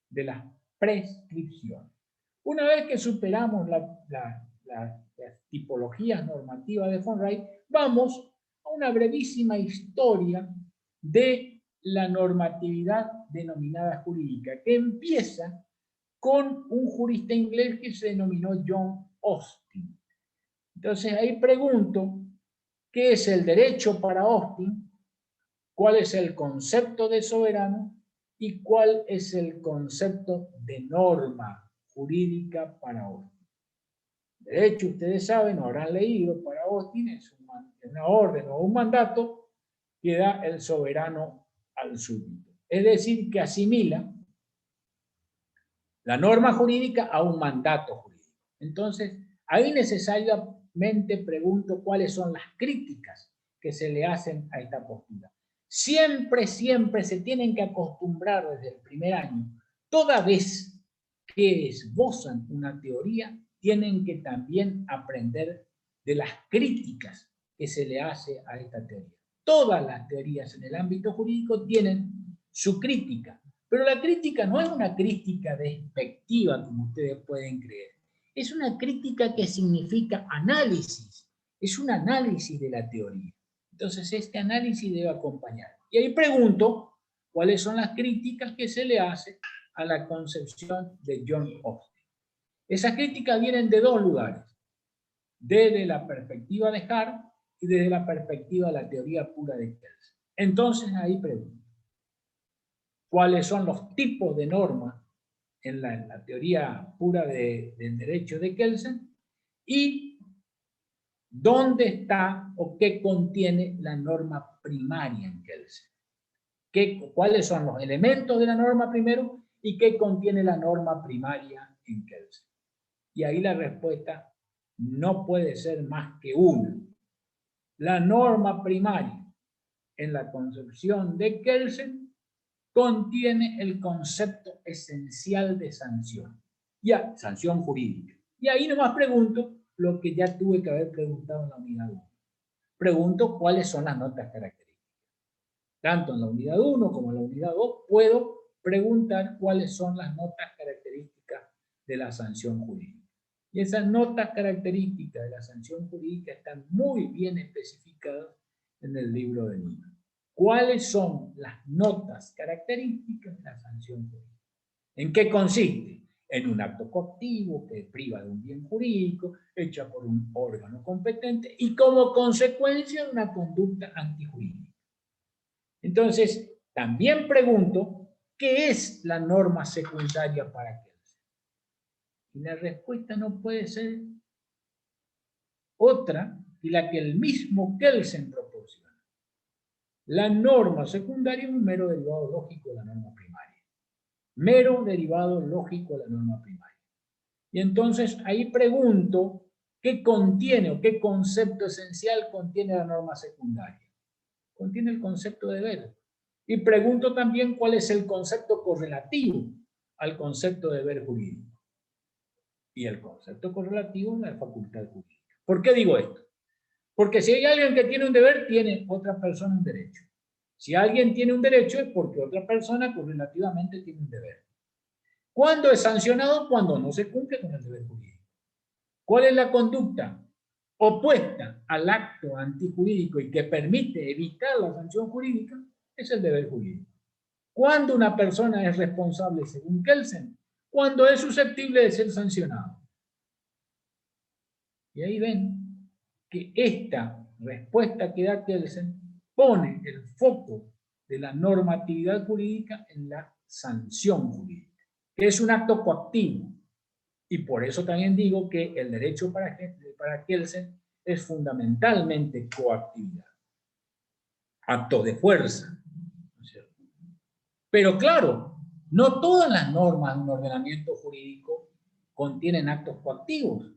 de las prescripciones? Una vez que superamos las tipologías normativas de von Wright, vamos a una brevísima historia de la normatividad denominada jurídica, que empieza con un jurista inglés que se denominó John Austin. Entonces ahí pregunto: ¿qué es el derecho para Austin? ¿Cuál es el concepto de soberano? ¿Y cuál es el concepto de norma jurídica para Austin? Derecho, ustedes saben, o habrán leído, para Austin es una orden o un mandato que da el soberano al súbdito. Es decir, que asimila la norma jurídica a un mandato jurídico. Entonces, ahí necesariamente pregunto cuáles son las críticas que se le hacen a esta postura. Siempre se tienen que acostumbrar desde el primer año, toda vez que esbozan una teoría, tienen que también aprender de las críticas que se le hace a esta teoría. Todas las teorías en el ámbito jurídico tienen su crítica, pero la crítica no es una crítica despectiva, como ustedes pueden creer. Es una crítica que significa análisis, es un análisis de la teoría. Entonces, este análisis debe acompañar. Y ahí pregunto cuáles son las críticas que se le hace a la concepción de John Austin. Esas críticas vienen de 2 lugares: desde la perspectiva de Hart y desde la perspectiva de la teoría pura de Kelsen. Entonces, ahí pregunto: ¿cuáles son los tipos de normas en la teoría pura del derecho de Kelsen? Y ¿dónde está o qué contiene la norma primaria en Kelsen? ¿Cuáles son los elementos de la norma primero y qué contiene la norma primaria en Kelsen? Y ahí la respuesta no puede ser más que una. La norma primaria en la concepción de Kelsen contiene el concepto esencial de sanción, sanción jurídica. Y ahí nomás pregunto lo que ya tuve que haber preguntado en la unidad 1. Pregunto cuáles son las notas características. Tanto en la unidad 1 como en la unidad 2 puedo preguntar cuáles son las notas características de la sanción jurídica. Y esas notas características de la sanción jurídica están muy bien especificadas en el libro de Nima. ¿Cuáles son las notas características de la sanción jurídica? ¿En qué consiste? En un acto coactivo que priva de un bien jurídico, hecha por un órgano competente y como consecuencia de una conducta antijurídica. Entonces, también pregunto, ¿qué es la norma secundaria para Kelsen? Y la respuesta no puede ser otra que la que el mismo Kelsen proporciona. La norma secundaria es un mero derivado lógico de la norma primaria. Mero derivado lógico de la norma primaria. Y entonces ahí pregunto, ¿qué contiene o qué concepto esencial contiene la norma secundaria? Contiene el concepto de deber. Y pregunto también cuál es el concepto correlativo al concepto de deber jurídico. Y el concepto correlativo es la facultad jurídica. ¿Por qué digo esto? Porque si hay alguien que tiene un deber, tiene otra persona un derecho. Si alguien tiene un derecho es porque otra persona correlativamente tiene un deber. ¿Cuándo es sancionado? Cuando no se cumple con el deber jurídico. ¿Cuál es la conducta opuesta al acto antijurídico y que permite evitar la sanción jurídica? Es el deber jurídico. ¿Cuándo una persona es responsable según Kelsen? Cuando es susceptible de ser sancionado. Y ahí ven que esta respuesta que da Kelsen pone el foco de la normatividad jurídica en la sanción jurídica, que es un acto coactivo. Y por eso también digo que el derecho para Kelsen es fundamentalmente coactividad. actos de fuerza. ¿No es cierto? Pero claro, no todas las normas de un ordenamiento jurídico contienen actos coactivos.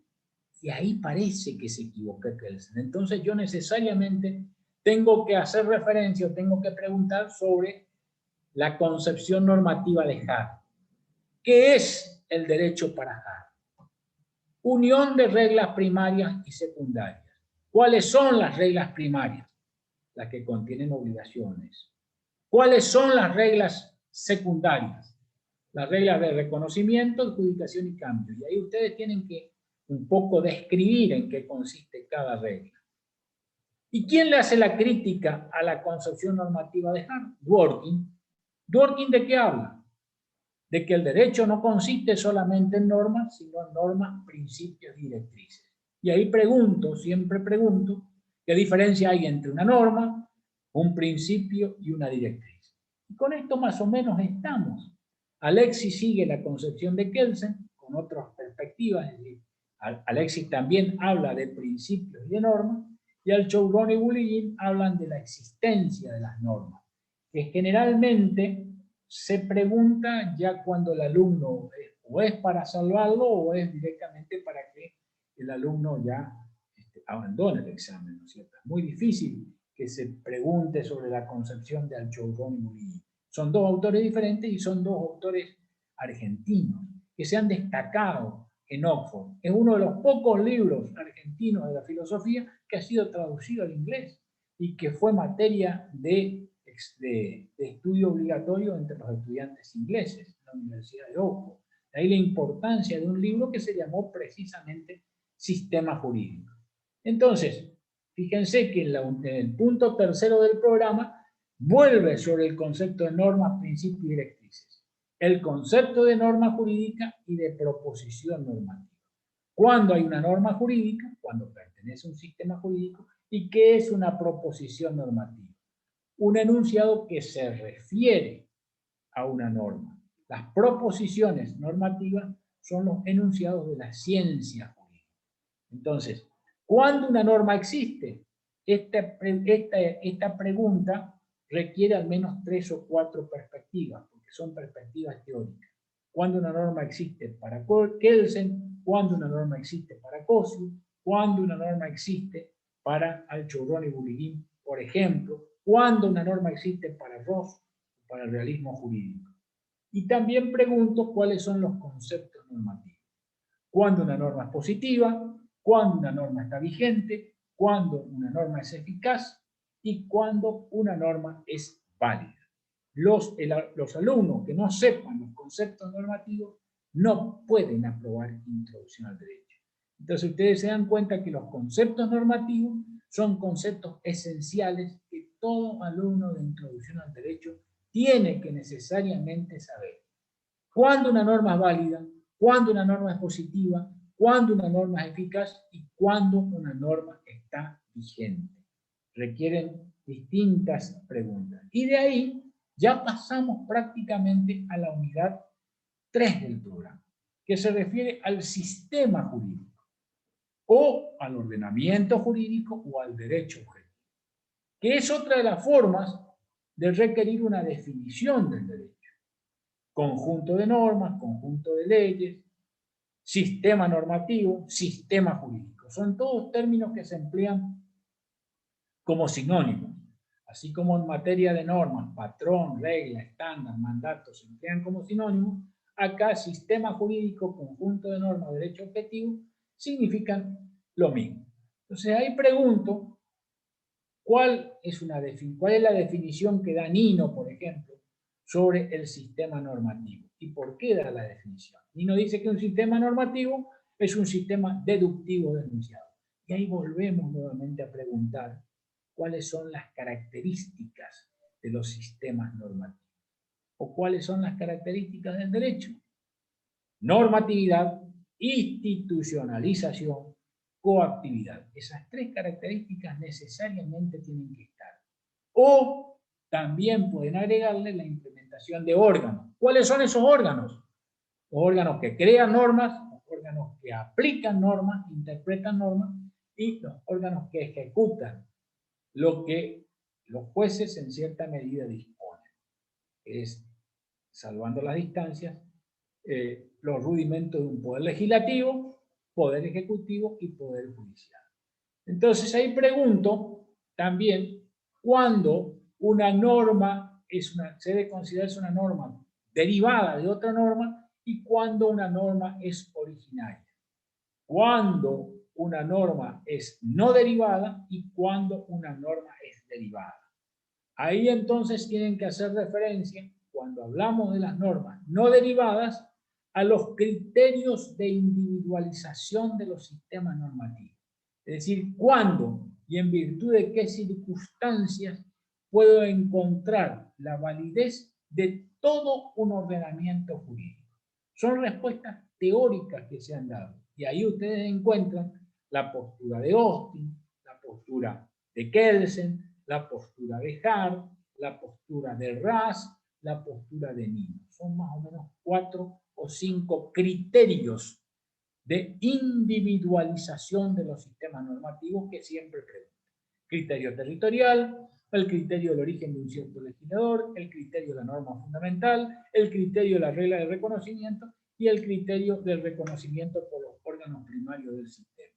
Y ahí parece que se equivoca Kelsen. Entonces yo necesariamente tengo que hacer referencia o tengo que preguntar sobre la concepción normativa de Hart. ¿Qué es el derecho para Hart? Unión de reglas primarias y secundarias. ¿Cuáles son las reglas primarias? Las que contienen obligaciones. ¿Cuáles son las reglas secundarias? Las reglas de reconocimiento, adjudicación y cambio. Y ahí ustedes tienen que un poco describir en qué consiste cada regla. ¿Y quién le hace la crítica a la concepción normativa de Hart? Dworkin. ¿Dworkin de qué habla? De que el derecho no consiste solamente en normas, sino en normas, principios y directrices. Y ahí pregunto, siempre pregunto, ¿qué diferencia hay entre una norma, un principio y una directriz? Y con esto más o menos estamos. Alexis sigue la concepción de Kelsen con otras perspectivas, es decir, Alexis también habla de principios y de normas, y Alchourrón y Bouligin hablan de la existencia de las normas, que generalmente se pregunta ya cuando el alumno o es para salvarlo o es directamente para que el alumno ya abandone el examen, ¿no es cierto? Es muy difícil que se pregunte sobre la concepción de Alchourrón y Bouligin. Son dos autores diferentes y son dos autores argentinos que se han destacado en Oxford. Es uno de los pocos libros argentinos de la filosofía que ha sido traducido al inglés y que fue materia de estudio obligatorio entre los estudiantes ingleses en la Universidad de Oxford. De ahí la importancia de un libro que se llamó precisamente Sistema Jurídico. Entonces, fíjense que en el punto tercero del programa vuelve sobre el concepto de normas, principios y directrices. El concepto de norma jurídica y de proposición normativa. ¿Cuándo hay una norma jurídica? Cuando pertenece a un sistema jurídico. ¿Y qué es una proposición normativa? Un enunciado que se refiere a una norma. Las proposiciones normativas son los enunciados de la ciencia jurídica. Entonces, ¿cuándo una norma existe? Esta pregunta requiere al menos 3 o 4 perspectivas, porque son perspectivas teóricas. ¿Cuándo una norma existe para Kelsen? ¿Cuándo una norma existe para Cosio? ¿Cuándo una norma existe para Alchourrón y Bouligin, por ejemplo? ¿Cuándo una norma existe para Ross, para el realismo jurídico? Y también pregunto cuáles son los conceptos normativos. ¿Cuándo una norma es positiva? ¿Cuándo una norma está vigente? ¿Cuándo una norma es eficaz? Y cuándo una norma es válida. Los alumnos que no sepan los conceptos normativos no pueden aprobar introducción al derecho. Entonces ustedes se dan cuenta que los conceptos normativos son conceptos esenciales que todo alumno de introducción al derecho tiene que necesariamente saber. ¿Cuándo una norma es válida? ¿Cuándo una norma es positiva? ¿Cuándo una norma es eficaz? ¿Y cuándo una norma está vigente? Requieren distintas preguntas. Y de ahí ya pasamos prácticamente a la unidad 3 del programa, que se refiere al sistema jurídico, o al ordenamiento jurídico o al derecho objetivo, que es otra de las formas de requerir una definición del derecho. Conjunto de normas, conjunto de leyes, sistema normativo, sistema jurídico. Son todos términos que se emplean como sinónimos. Así como en materia de normas, patrón, regla, estándar, mandato se emplean como sinónimos, acá sistema jurídico, conjunto de normas, derecho objetivo, significan lo mismo. Entonces ahí pregunto, ¿cuál es la definición que da Nino, por ejemplo, sobre el sistema normativo? ¿Y por qué da la definición? Nino dice que un sistema normativo es un sistema deductivo de enunciado. Y ahí volvemos nuevamente a preguntar cuáles son las características de los sistemas normativos. ¿O cuáles son las características del derecho? Normatividad, institucionalización, coactividad. Esas 3 características necesariamente tienen que estar. O también pueden agregarle la implementación de órganos. ¿Cuáles son esos órganos? Los órganos que crean normas, los órganos que aplican normas, interpretan normas, y los órganos que ejecutan lo que los jueces en cierta medida disponen. Es, salvando las distancias, los rudimentos de un poder legislativo, poder ejecutivo y poder judicial. Entonces ahí pregunto también cuándo una norma se debe considerarse una norma derivada de otra norma y cuándo una norma es originaria. Cuándo una norma es no derivada y cuándo una norma es derivada. Ahí entonces tienen que hacer referencia, cuando hablamos de las normas no derivadas, a los criterios de individualización de los sistemas normativos. Es decir, cuándo y en virtud de qué circunstancias puedo encontrar la validez de todo un ordenamiento jurídico. Son respuestas teóricas que se han dado. Y ahí ustedes encuentran la postura de Austin, la postura de Kelsen, la postura de Hart, la postura de Ras, la postura de Nino. Son más o menos 4 o 5 criterios de individualización de los sistemas normativos que siempre preguntan. Criterio territorial, el criterio del origen de un cierto legislador, el criterio de la norma fundamental, el criterio de la regla de reconocimiento y el criterio del reconocimiento por los órganos primarios del sistema.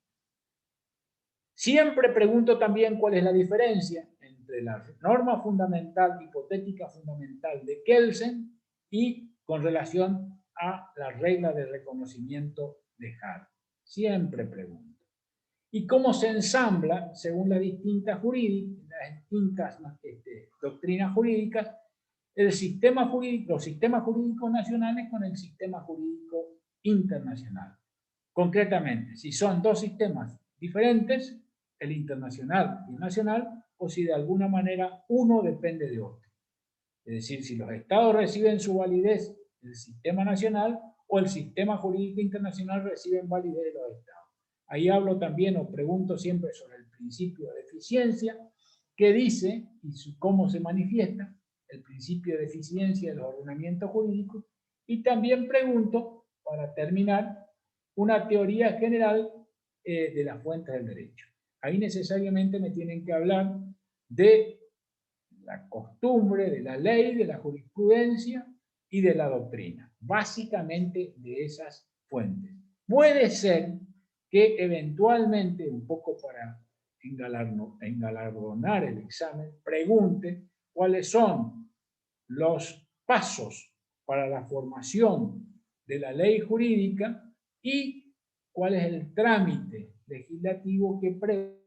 Siempre pregunto también cuál es la diferencia entre la norma fundamental, hipotética fundamental de Kelsen y con relación a la regla de reconocimiento de Hart. Siempre pregunto. ¿Y cómo se ensambla, según las distintas doctrinas jurídicas, los sistemas jurídicos nacionales con el sistema jurídico internacional? Concretamente, si son dos sistemas diferentes, el internacional y el nacional, o si de alguna manera uno depende de otro. Es decir, si los estados reciben su validez del sistema nacional o el sistema jurídico internacional reciben validez de los estados. Ahí hablo también o pregunto siempre sobre el principio de eficiencia, que dice y cómo se manifiesta el principio de eficiencia de los ordenamientos jurídicos, y también pregunto, para terminar, una teoría general de las fuentes del derecho. Ahí necesariamente me tienen que hablar de la costumbre, de la ley, de la jurisprudencia y de la doctrina. Básicamente de esas fuentes. Puede ser que eventualmente, un poco para engalardonar el examen, pregunte cuáles son los pasos para la formación de la ley jurídica y cuál es el trámite legislativo que prevé.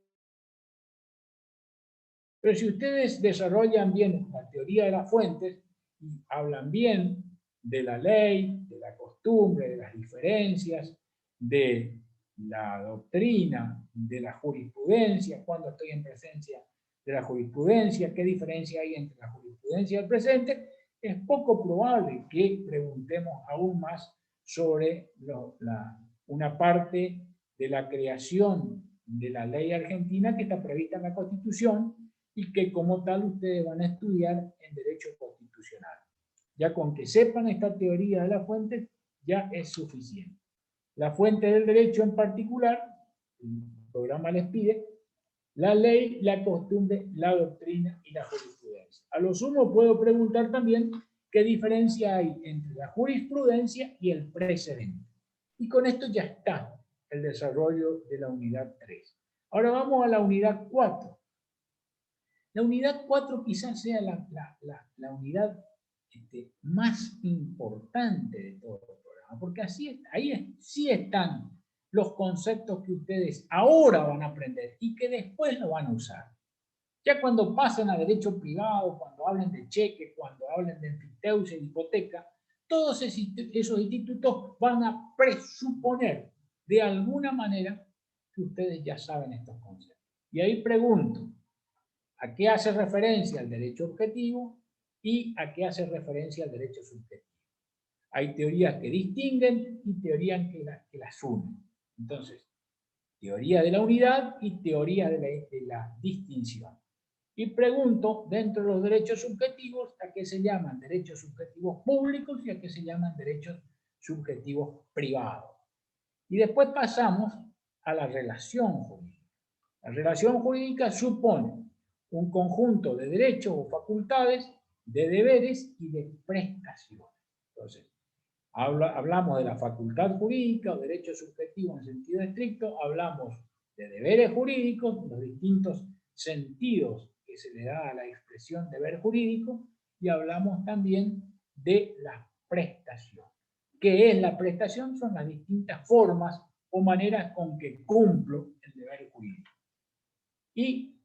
Pero si ustedes desarrollan bien la teoría de las fuentes y hablan bien de la ley, de la costumbre, de las diferencias, de la doctrina, de la jurisprudencia, cuando estoy en presencia de la jurisprudencia, qué diferencia hay entre la jurisprudencia y el presente, es poco probable que preguntemos aún más sobre una parte de la creación de la ley argentina que está prevista en la Constitución y que como tal ustedes van a estudiar en Derecho Constitucional. Ya con que sepan esta teoría de las fuentes, ya es suficiente. La fuente del derecho en particular, el programa les pide, la ley, la costumbre, la doctrina y la jurisprudencia. A lo sumo puedo preguntar también qué diferencia hay entre la jurisprudencia y el precedente. Y con esto ya está el desarrollo de la unidad 3. Ahora vamos a la unidad 4. La unidad 4 quizás sea la unidad más importante de todo el programa, porque ahí sí están los conceptos que ustedes ahora van a aprender y que después lo van a usar. Ya cuando pasen a derecho privado, cuando hablen de cheque, cuando hablen de enfiteusia, de hipoteca, todos esos institutos van a presuponer de alguna manera que ustedes ya saben estos conceptos. Y ahí pregunto, ¿a qué hace referencia el derecho objetivo y a qué hace referencia el derecho subjetivo? Hay teorías que distinguen y teorías que las unen. Entonces, teoría de la unidad y teoría de la distinción. Y pregunto, dentro de los derechos subjetivos, ¿a qué se llaman derechos subjetivos públicos y a qué se llaman derechos subjetivos privados? Y después pasamos a la relación jurídica. La relación jurídica supone un conjunto de derechos o facultades, de deberes y de prestaciones. Entonces, hablamos de la facultad jurídica o derecho subjetivo en sentido estricto, hablamos de deberes jurídicos, los distintos sentidos que se le da a la expresión deber jurídico, y hablamos también de la prestación. ¿Qué es la prestación? Son las distintas formas o maneras con que cumplo el deber jurídico. Y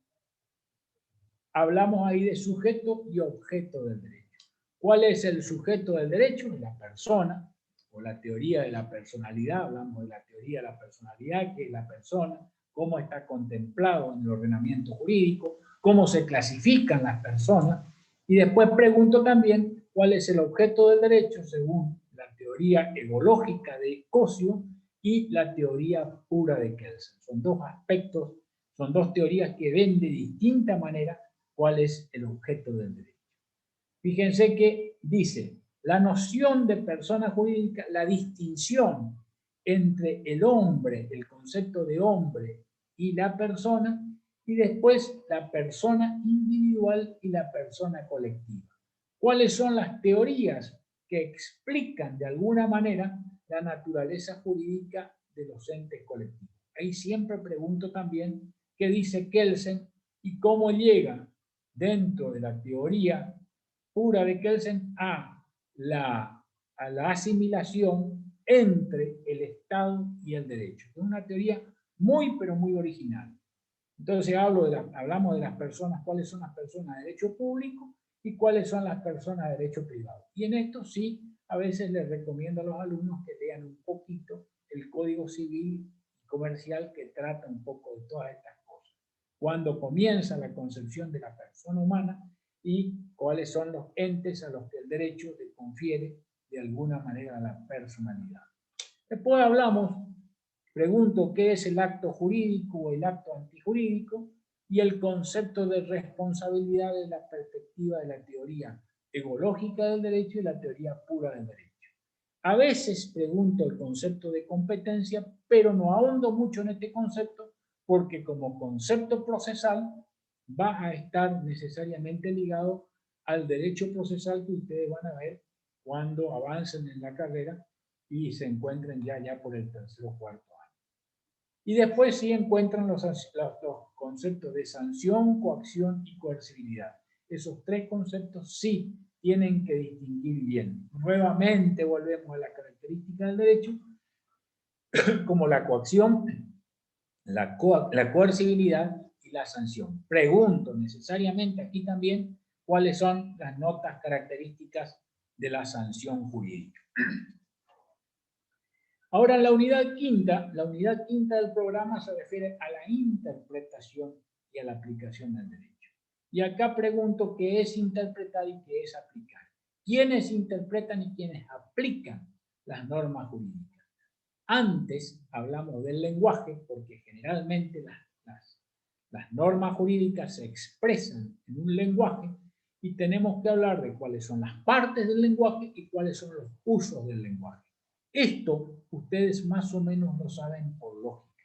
hablamos ahí de sujeto y objeto del derecho. ¿Cuál es el sujeto del derecho? La persona, o la teoría de la personalidad. Hablamos de la teoría de la personalidad, que es la persona, cómo está contemplado en el ordenamiento jurídico, cómo se clasifican las personas. Y después pregunto también cuál es el objeto del derecho según la teoría egológica de Cosio y la teoría pura de Kelsen. Son dos aspectos, son dos teorías que ven de distinta manera cuál es el objeto del derecho. Fíjense que dice, la noción de persona jurídica, la distinción entre el hombre, el concepto de hombre y la persona, y después la persona individual y la persona colectiva. ¿Cuáles son las teorías que explican de alguna manera la naturaleza jurídica de los entes colectivos? Ahí siempre pregunto también qué dice Kelsen y cómo llega dentro de la teoría pura de Kelsen a la asimilación entre el Estado y el derecho. Es una teoría muy, pero muy original. Entonces hablamos de las personas, cuáles son las personas de derecho público y cuáles son las personas de derecho privado. Y en esto sí, a veces les recomiendo a los alumnos que lean un poquito el Código Civil y Comercial, que trata un poco de todas estas cosas. Cuando comienza la concepción de la persona humana y cuáles son los entes a los que el derecho le confiere de alguna manera la personalidad. Después pregunto qué es el acto jurídico o el acto antijurídico y el concepto de responsabilidad desde la perspectiva de la teoría egológica del derecho y la teoría pura del derecho. A veces pregunto el concepto de competencia, pero no ahondo mucho en este concepto porque como concepto procesal va a estar necesariamente ligado al derecho procesal que ustedes van a ver cuando avancen en la carrera y se encuentren ya por el tercer o cuarto año. Y después sí encuentran los conceptos de sanción, coacción y coercibilidad. Esos tres conceptos sí tienen que distinguir bien. Nuevamente volvemos a la característica del derecho, como la coacción, la coercibilidad y la sanción. Pregunto necesariamente aquí también cuáles son las notas características de la sanción jurídica. Ahora, la unidad quinta del programa se refiere a la interpretación y a la aplicación del derecho. Y acá pregunto qué es interpretar y qué es aplicar. ¿Quiénes interpretan y quiénes aplican las normas jurídicas? Antes hablamos del lenguaje, porque generalmente las normas jurídicas se expresan en un lenguaje y tenemos que hablar de cuáles son las partes del lenguaje y cuáles son los usos del lenguaje. Esto ustedes más o menos lo saben por lógica.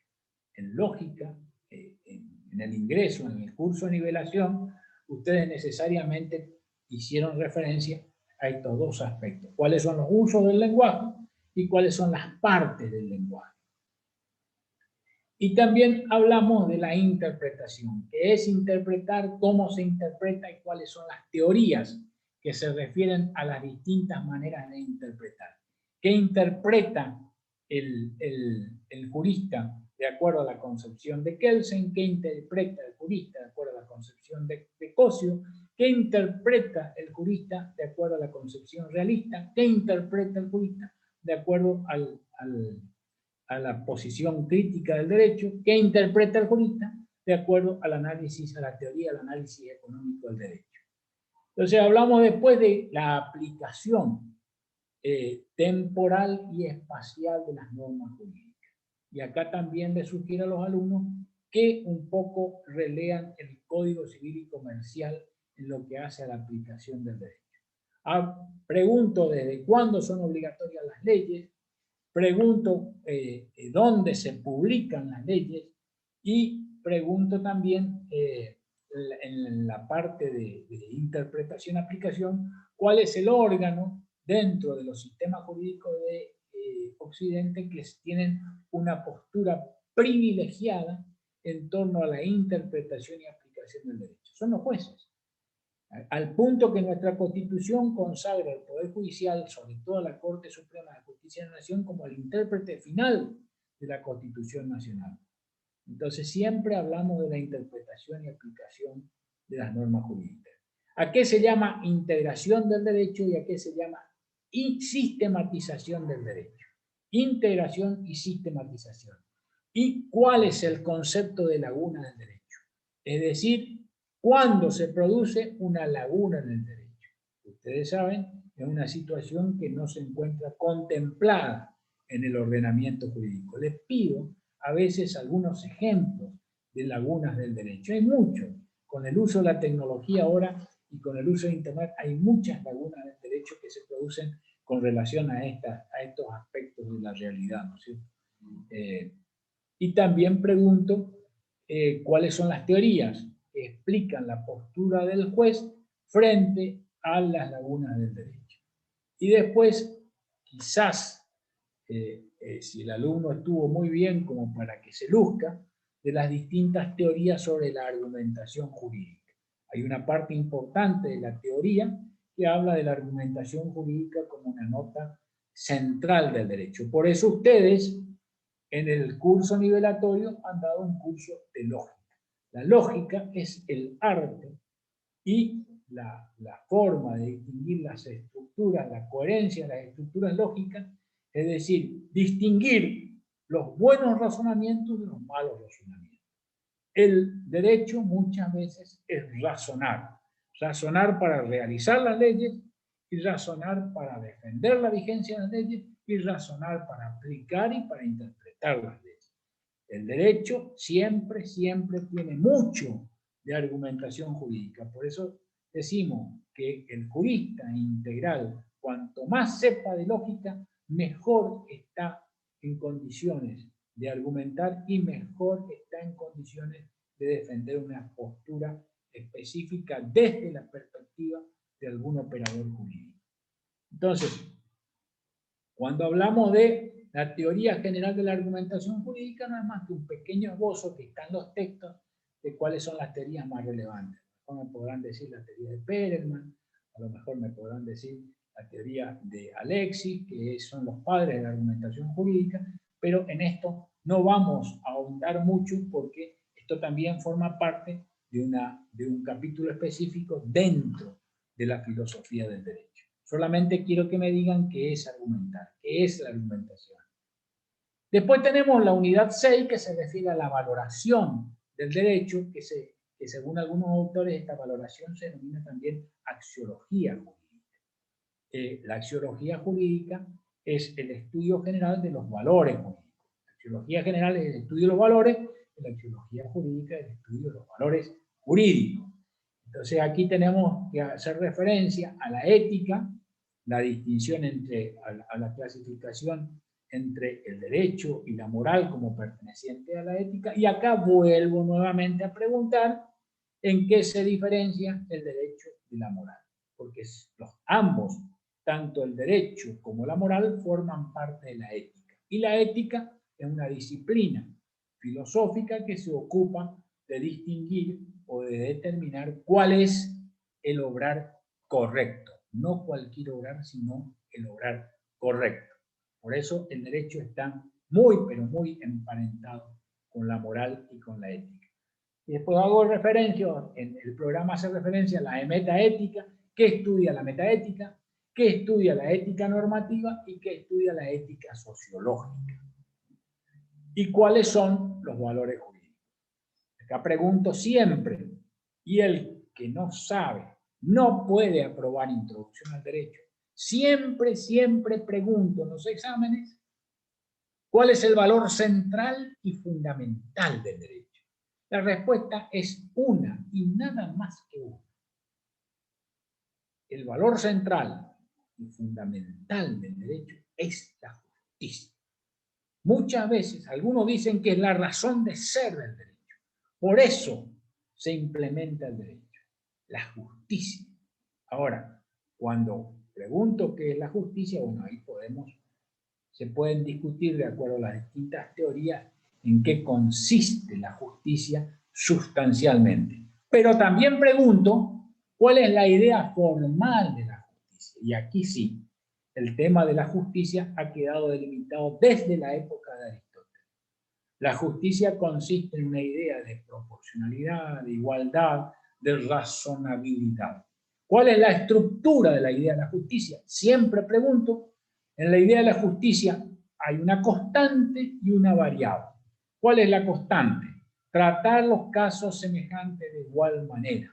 En lógica, en el ingreso, en el curso de nivelación, ustedes necesariamente hicieron referencia a estos dos aspectos. ¿Cuáles son los usos del lenguaje y cuáles son las partes del lenguaje? Y también hablamos de la interpretación, que es interpretar cómo se interpreta y cuáles son las teorías que se refieren a las distintas maneras de interpretar. ¿Qué interpreta el jurista de acuerdo a la concepción de Kelsen? ¿Qué interpreta el jurista de acuerdo a la concepción de Cosio? ¿Qué interpreta el jurista de acuerdo a la concepción realista? ¿Qué interpreta el jurista de acuerdo a la posición crítica del derecho? ¿Qué interpreta el jurista de acuerdo al análisis, a la teoría del análisis económico del derecho? Entonces hablamos después de la aplicación temporal y espacial de las normas jurídicas. Y acá también les sugiero a los alumnos que un poco relean el Código Civil y Comercial en lo que hace a la aplicación del derecho. Pregunto desde cuándo son obligatorias las leyes, pregunto dónde se publican las leyes y pregunto también en la parte de interpretación y aplicación, cuál es el órgano dentro de los sistemas jurídicos de Occidente que tienen una postura privilegiada en torno a la interpretación y aplicación del derecho. Son los jueces. Al punto que nuestra Constitución consagra el Poder Judicial, sobre todo la Corte Suprema de Justicia de la Nación, como el intérprete final de la Constitución Nacional. Entonces siempre hablamos de la interpretación y aplicación de las normas jurídicas. ¿A qué se llama integración del derecho y a qué se llama sistematización del derecho? Integración y sistematización. ¿Y cuál es el concepto de laguna del derecho? Es decir, ¿cuándo se produce una laguna en el derecho? Ustedes saben, es una situación que no se encuentra contemplada en el ordenamiento jurídico. Les pido a veces algunos ejemplos de lagunas del derecho. Hay muchos. Con el uso de la tecnología ahora y con el uso de Internet hay muchas lagunas del derecho que se producen con relación a estos aspectos de la realidad, ¿no es cierto? Y también pregunto cuáles son las teorías que explican la postura del juez frente a las lagunas del derecho. Y después, quizás, si el alumno estuvo muy bien como para que se luzca, de las distintas teorías sobre la argumentación jurídica. Hay una parte importante de la teoría que habla de la argumentación jurídica como una nota central del derecho. Por eso ustedes, en el curso nivelatorio, han dado un curso de lógica. La lógica es el arte y la forma de distinguir las estructuras, la coherencia de las estructuras lógicas, es decir, distinguir los buenos razonamientos de los malos razonamientos. El derecho muchas veces es razonar. Razonar para realizar las leyes y razonar para defender la vigencia de las leyes y razonar para aplicar y para interpretar las leyes. El derecho siempre tiene mucho de argumentación jurídica. Por eso decimos que el jurista integral, cuanto más sepa de lógica, mejor está en condiciones de argumentar y mejor está en condiciones de defender una postura específica desde la perspectiva de algún operador jurídico. Entonces, cuando hablamos de la teoría general de la argumentación jurídica, no es más que un pequeño esbozo que está en los textos de cuáles son las teorías más relevantes. A lo mejor me podrán decir la teoría de Perelman, a lo mejor me podrán decir la teoría de Alexis, que son los padres de la argumentación jurídica, pero en esto no vamos a ahondar mucho porque esto también forma parte de un capítulo específico dentro de la filosofía del derecho. Solamente quiero que me digan qué es argumentar, qué es la argumentación. Después tenemos la unidad 6, que se refiere a la valoración del derecho, que según algunos autores esta valoración se denomina también axiología jurídica. La axiología jurídica es el estudio general de los valores jurídicos. La axiología general es el estudio de los valores, y la axiología jurídica es el estudio de los valores jurídicos. Entonces aquí tenemos que hacer referencia a la ética, la distinción a la clasificación entre el derecho y la moral como perteneciente a la ética, y acá vuelvo nuevamente a preguntar en qué se diferencia el derecho y la moral, porque ambos, tanto el derecho como la moral, forman parte de la ética, y la ética es una disciplina filosófica que se ocupa de distinguir o de determinar cuál es el obrar correcto. No cualquier obrar, sino el obrar correcto. Por eso el derecho está muy, pero muy emparentado con la moral y con la ética. Y después hago referencia, en el programa hace referencia a la metaética, que estudia la metaética, que estudia la ética normativa y que estudia la ética sociológica. ¿Y cuáles son los valores jurídicos? Acá pregunto siempre, y el que no sabe no puede aprobar introducción al derecho. Siempre pregunto en los exámenes cuál es el valor central y fundamental del derecho. La respuesta es una y nada más que una. El valor central y fundamental del derecho es la justicia. Muchas veces algunos dicen que es la razón de ser del derecho. Por eso se implementa el derecho? La justicia. Ahora, cuando pregunto qué es la justicia, bueno, ahí se pueden discutir de acuerdo a las distintas teorías en qué consiste la justicia sustancialmente. Pero también pregunto cuál es la idea formal de la justicia. Y aquí sí, el tema de la justicia ha quedado delimitado desde la época de Aristóteles. La justicia consiste en una idea de proporcionalidad, de igualdad, de razonabilidad. ¿Cuál es la estructura de la idea de la justicia? Siempre pregunto, en la idea de la justicia hay una constante y una variable. ¿Cuál es la constante? Tratar los casos semejantes de igual manera.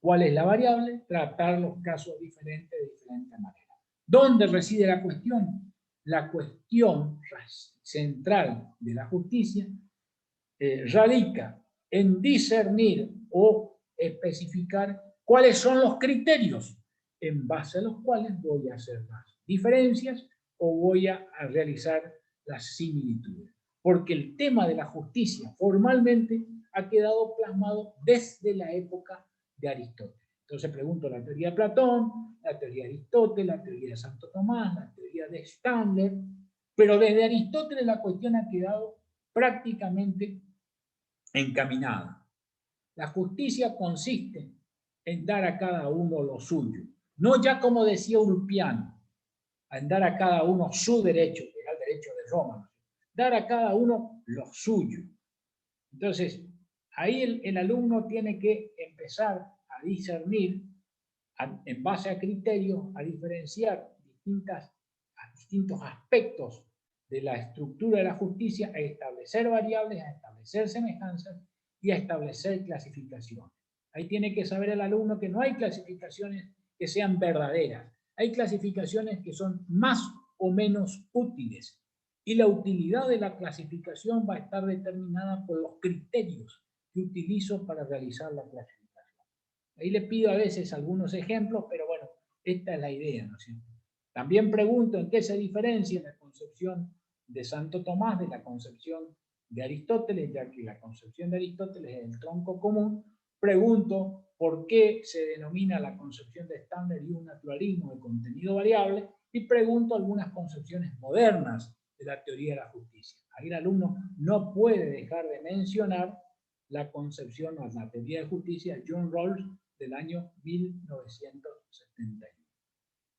¿Cuál es la variable? Tratar los casos diferentes de diferente manera. ¿Dónde reside la cuestión? La cuestión central de la justicia radica en discernir o especificar cuáles son los criterios en base a los cuales voy a hacer las diferencias o voy a realizar las similitudes. Porque el tema de la justicia formalmente ha quedado plasmado desde la época de Aristóteles. Entonces pregunto la teoría de Platón, la teoría de Aristóteles, la teoría de Santo Tomás, la teoría de Stander, pero desde Aristóteles la cuestión ha quedado prácticamente encaminada. La justicia consiste en dar a cada uno lo suyo, no ya como decía Ulpiano, en dar a cada uno su derecho, que era el derecho de Roma, dar a cada uno lo suyo. Entonces, ahí el alumno tiene que empezar a discernir, en base a criterios, a diferenciar distintos aspectos de la estructura de la justicia, a establecer variables, a establecer semejanzas y a establecer clasificaciones. Ahí tiene que saber el alumno que no hay clasificaciones que sean verdaderas, hay clasificaciones que son más o menos útiles, y la utilidad de la clasificación va a estar determinada por los criterios que utilizo para realizar la clasificación. Ahí le pido a veces algunos ejemplos, pero bueno, esta es la idea, ¿no es cierto? También pregunto en qué se diferencia la concepción de Santo Tomás de la concepción de Aristóteles, ya que la concepción de Aristóteles es el tronco común. Pregunto por qué se denomina la concepción de Stander y un naturalismo de contenido variable, y pregunto algunas concepciones modernas de la teoría de la justicia. Ahí el alumno no puede dejar de mencionar la concepción o la teoría de justicia de John Rawls del año 1971.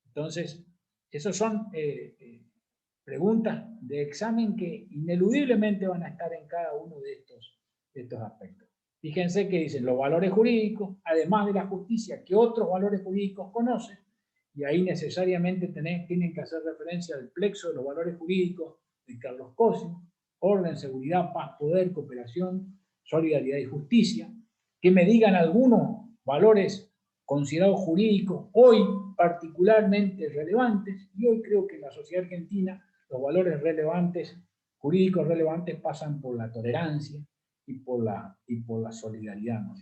Entonces, esas son preguntas de examen que ineludiblemente van a estar en cada uno de estos aspectos. Fíjense que dicen los valores jurídicos, además de la justicia, ¿qué otros valores jurídicos conocen? Y ahí necesariamente tienen que hacer referencia al plexo de los valores jurídicos de Carlos Cosio: orden, seguridad, paz, poder, cooperación, solidaridad y justicia. Que me digan algunos valores considerados jurídicos hoy particularmente relevantes, y hoy creo que en la sociedad argentina los valores relevantes, jurídicos relevantes, pasan por la tolerancia y por la solidaridad, ¿no?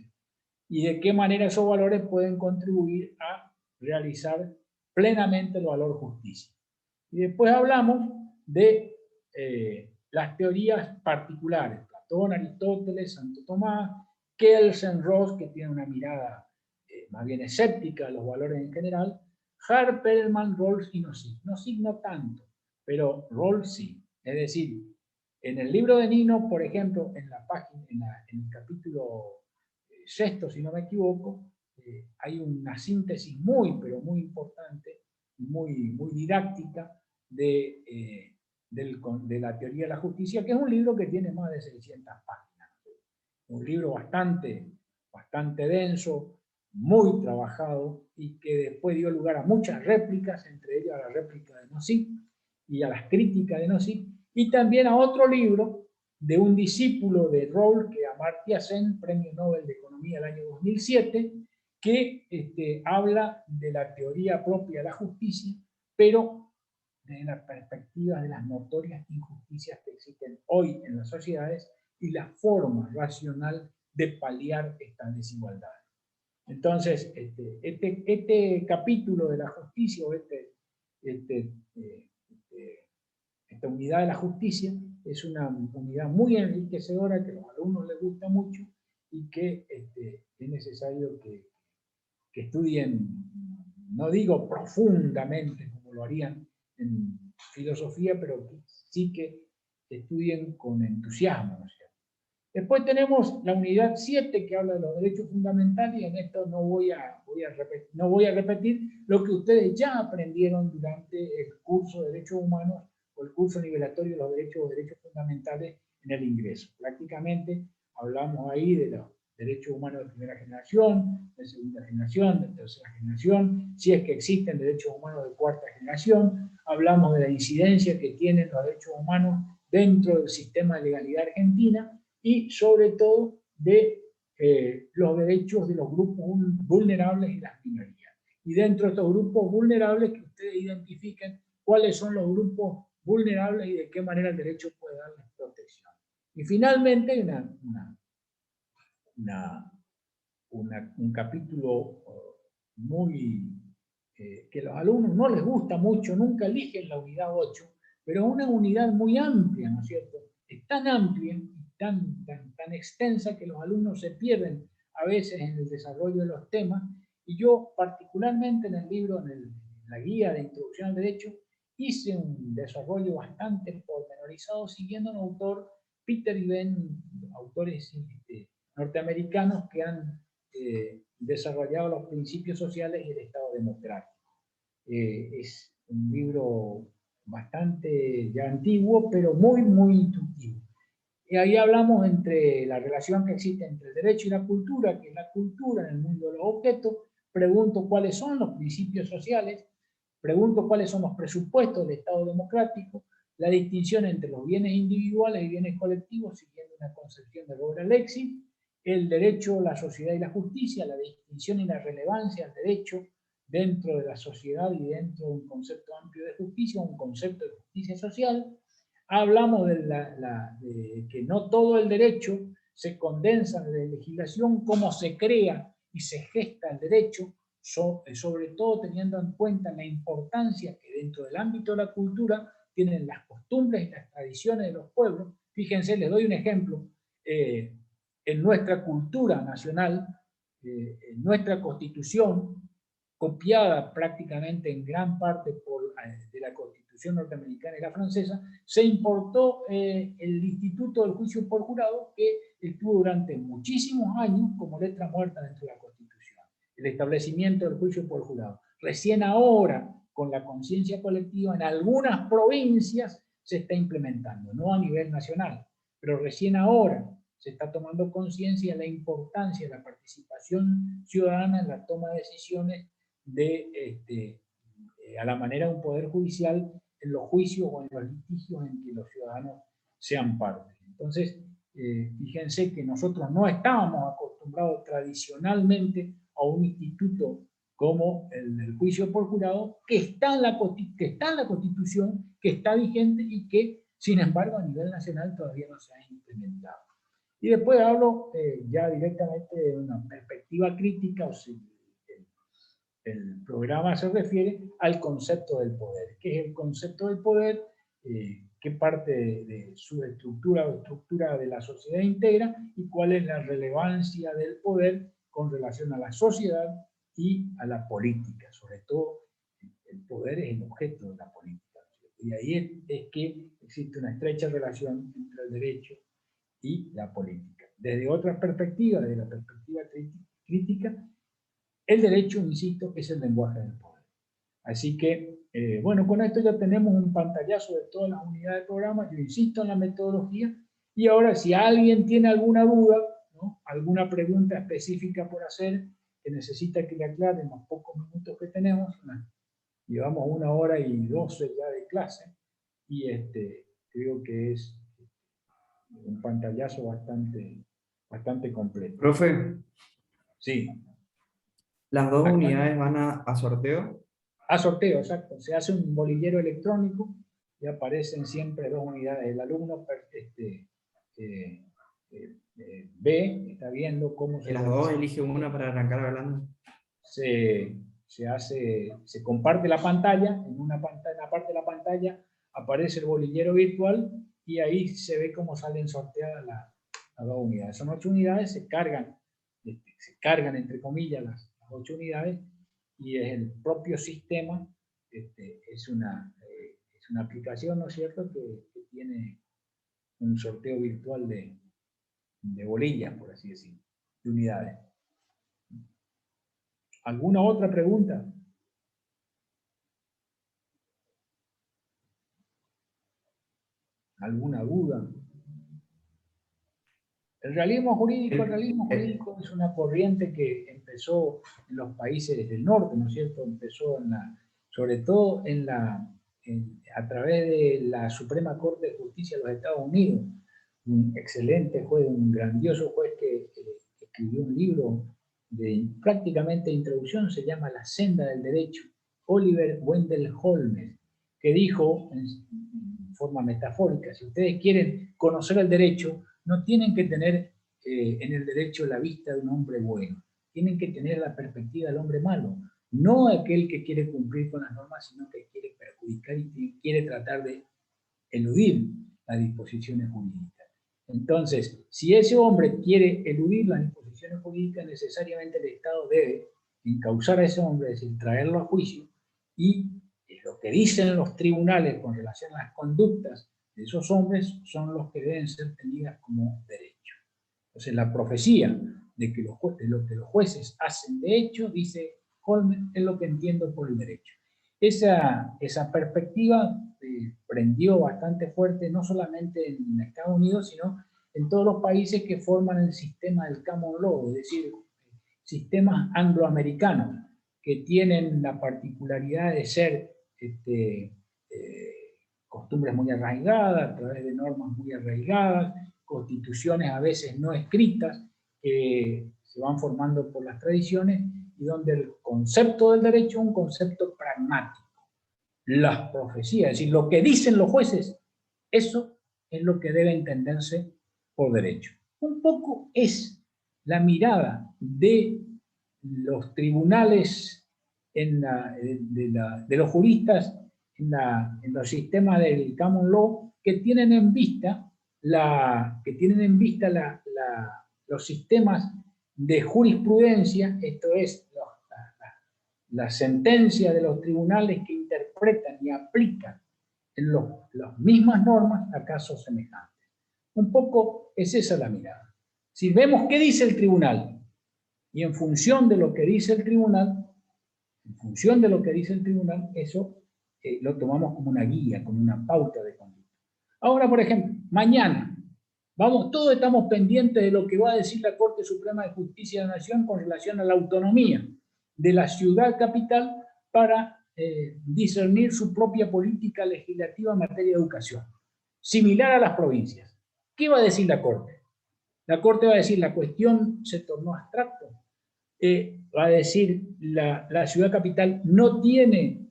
Y de qué manera esos valores pueden contribuir a realizar plenamente el valor justicia. Y después hablamos de las teorías particulares: Platón, Aristóteles, Santo Tomás, Kelsen-Ross, que tiene una mirada más bien escéptica a los valores en general, Hart, Perelman, Rawls y Nozick. Nozick no tanto, pero Rawls sí. Es decir, en el libro de Nino, por ejemplo, en el capítulo 6, si no me equivoco, hay una síntesis muy, pero muy importante, muy didáctica de la teoría de la justicia, que es un libro que tiene más de 600 páginas. Un libro bastante denso, muy trabajado, y que después dio lugar a muchas réplicas, entre ellas a la réplica de Nozick y a las críticas de Nozick, y también a otro libro de un discípulo de Rawls, que es Amartya Sen, premio Nobel de Economía del año 2007, que habla de la teoría propia de la justicia, pero desde la perspectiva de las notorias injusticias que existen hoy en las sociedades y la forma racional de paliar estas desigualdades. Entonces, este capítulo de la justicia, o esta unidad de la justicia, es una unidad muy enriquecedora, que a los alumnos les gusta mucho, y que es necesario que estudien, no digo profundamente como lo harían en filosofía, pero sí que estudien con entusiasmo, ¿no es cierto? Después tenemos la unidad 7 que habla de los derechos fundamentales, y en esto no voy a repetir lo que ustedes ya aprendieron durante el curso de Derechos Humanos o el curso nivelatorio de los derechos fundamentales en el ingreso. Prácticamente hablamos ahí de los derechos humanos de primera generación, de segunda generación, de tercera generación, si es que existen derechos humanos de cuarta generación, hablamos de la incidencia que tienen los derechos humanos dentro del sistema de legalidad argentina, y sobre todo de los derechos de los grupos vulnerables y las minorías. Y dentro de estos grupos vulnerables, que ustedes identifiquen cuáles son los grupos vulnerables y de qué manera el derecho puede darles protección. Y finalmente, un capítulo muy que a los alumnos no les gusta mucho, nunca eligen la unidad 8, pero es una unidad muy amplia, ¿no es cierto? Es tan amplia, tan extensa, que los alumnos se pierden a veces en el desarrollo de los temas, y yo particularmente en el libro, en la guía de introducción al derecho, hice un desarrollo bastante pormenorizado siguiendo un autor, Peter y Ben, autores norteamericanos que han desarrollado los principios sociales y el Estado democrático. Es un libro bastante ya antiguo, pero muy, muy intuitivo. Y ahí hablamos entre la relación que existe entre el derecho y la cultura, que es la cultura en el mundo de los objetos. Pregunto cuáles son los principios sociales, pregunto cuáles son los presupuestos del Estado democrático, la distinción entre los bienes individuales y bienes colectivos, siguiendo una concepción de Robert Alexis, el derecho, la sociedad y la justicia, la distinción y la relevancia del derecho dentro de la sociedad y dentro de un concepto amplio de justicia, un concepto de justicia social. Hablamos de que no todo el derecho se condensa en la legislación, cómo se crea y se gesta el derecho, sobre todo teniendo en cuenta la importancia que dentro del ámbito de la cultura tienen las costumbres y las tradiciones de los pueblos. Fíjense, les doy un ejemplo. En nuestra cultura nacional, en nuestra constitución, copiada prácticamente en gran parte de la Constitución norteamericana y la francesa, se importó el Instituto del Juicio por Jurado, que estuvo durante muchísimos años como letra muerta dentro de la Constitución. El establecimiento del juicio por jurado. Recién ahora, con la conciencia colectiva, en algunas provincias se está implementando, no a nivel nacional, pero recién ahora se está tomando conciencia de la importancia de la participación ciudadana en la toma de decisiones a la manera de un poder judicial en los juicios o en los litigios en que los ciudadanos sean parte. Entonces, fíjense que nosotros no estábamos acostumbrados tradicionalmente a un instituto como el del juicio por jurado, que está en la Constitución, que está vigente y que, sin embargo, a nivel nacional todavía no se ha implementado. Y después hablo ya directamente de una perspectiva crítica, o sea, el programa se refiere al concepto del poder. ¿Qué es el concepto del poder? ¿Qué parte de su estructura o estructura de la sociedad integra? Y cuál es la relevancia del poder con relación a la sociedad y a la política. Sobre todo, el poder es el objeto de la política. Y ahí es que existe una estrecha relación entre el derecho y la política. Desde otras perspectivas, desde la perspectiva crítica, el derecho, insisto, es el lenguaje del poder. Así que, bueno, con esto ya tenemos un pantallazo de todas las unidades del programa. Yo insisto en la metodología. Y ahora, si alguien tiene alguna duda, ¿no?, alguna pregunta específica por hacer, que necesita que le aclaren los pocos minutos que tenemos, llevamos 1 hora y 12 ya de clase, y creo que es un pantallazo bastante completo. Profe, Sí. ¿las dos unidades van a sorteo? A sorteo, exacto. Se hace un bolillero electrónico y aparecen siempre 2 unidades. El alumno ve, está viendo cómo ¿De las dos elige una para arrancar hablando? se comparte la pantalla. En la parte de la pantalla aparece el bolillero virtual y ahí se ve cómo salen sorteadas Las 2 unidades. Son 8 unidades, se cargan entre comillas las 8 unidades, y es el propio sistema, es una aplicación, ¿no es cierto?, que tiene un sorteo virtual de bolillas, por así decirlo, de unidades. ¿Alguna otra pregunta? ¿Alguna duda? El realismo jurídico es una corriente que empezó en los países del norte, ¿no es cierto? Empezó sobre todo a través de la Suprema Corte de Justicia de los Estados Unidos. Un excelente juez, un grandioso juez que escribió un libro de prácticamente introducción, se llama La Senda del Derecho, Oliver Wendell Holmes, que dijo en forma metafórica: si ustedes quieren conocer el derecho, no tienen que tener en el derecho la vista de un hombre bueno, tienen que tener la perspectiva del hombre malo, no aquel que quiere cumplir con las normas, sino que quiere perjudicar y quiere tratar de eludir las disposiciones jurídicas. Entonces, si ese hombre quiere eludir las disposiciones jurídicas, necesariamente el Estado debe encauzar a ese hombre, es decir, traerlo a juicio, y lo que dicen los tribunales con relación a las conductas de esos hombres son los que deben ser tenidas como derecho. Entonces, la profecía de que lo que los jueces hacen de hecho, dice Holmes, es lo que entiendo por el derecho. Esa perspectiva prendió bastante fuerte, no solamente en Estados Unidos, sino en todos los países que forman el sistema del common law, es decir, sistemas angloamericanos, que tienen la particularidad de ser costumbres muy arraigadas, a través de normas muy arraigadas, constituciones a veces no escritas, que se van formando por las tradiciones, y donde el concepto del derecho es un concepto pragmático. Las profecías, es decir, lo que dicen los jueces, eso es lo que debe entenderse por derecho. Un poco es la mirada de los tribunales, de los juristas en los sistemas del common law, que tienen en vista los sistemas de jurisprudencia, esto es, la sentencia de los tribunales que interpretan y aplican en las mismas normas a casos semejantes. Un poco es esa la mirada. Si vemos qué dice el tribunal, y en función de lo que dice el tribunal, eso lo tomamos como una guía, como una pauta de conducta. Ahora, por ejemplo, mañana, todos estamos pendientes de lo que va a decir la Corte Suprema de Justicia de la Nación con relación a la autonomía de la ciudad capital para discernir su propia política legislativa en materia de educación, similar a las provincias. ¿Qué va a decir la Corte? La Corte va a decir: la cuestión se tornó abstracto. Va a decir: la ciudad capital no tiene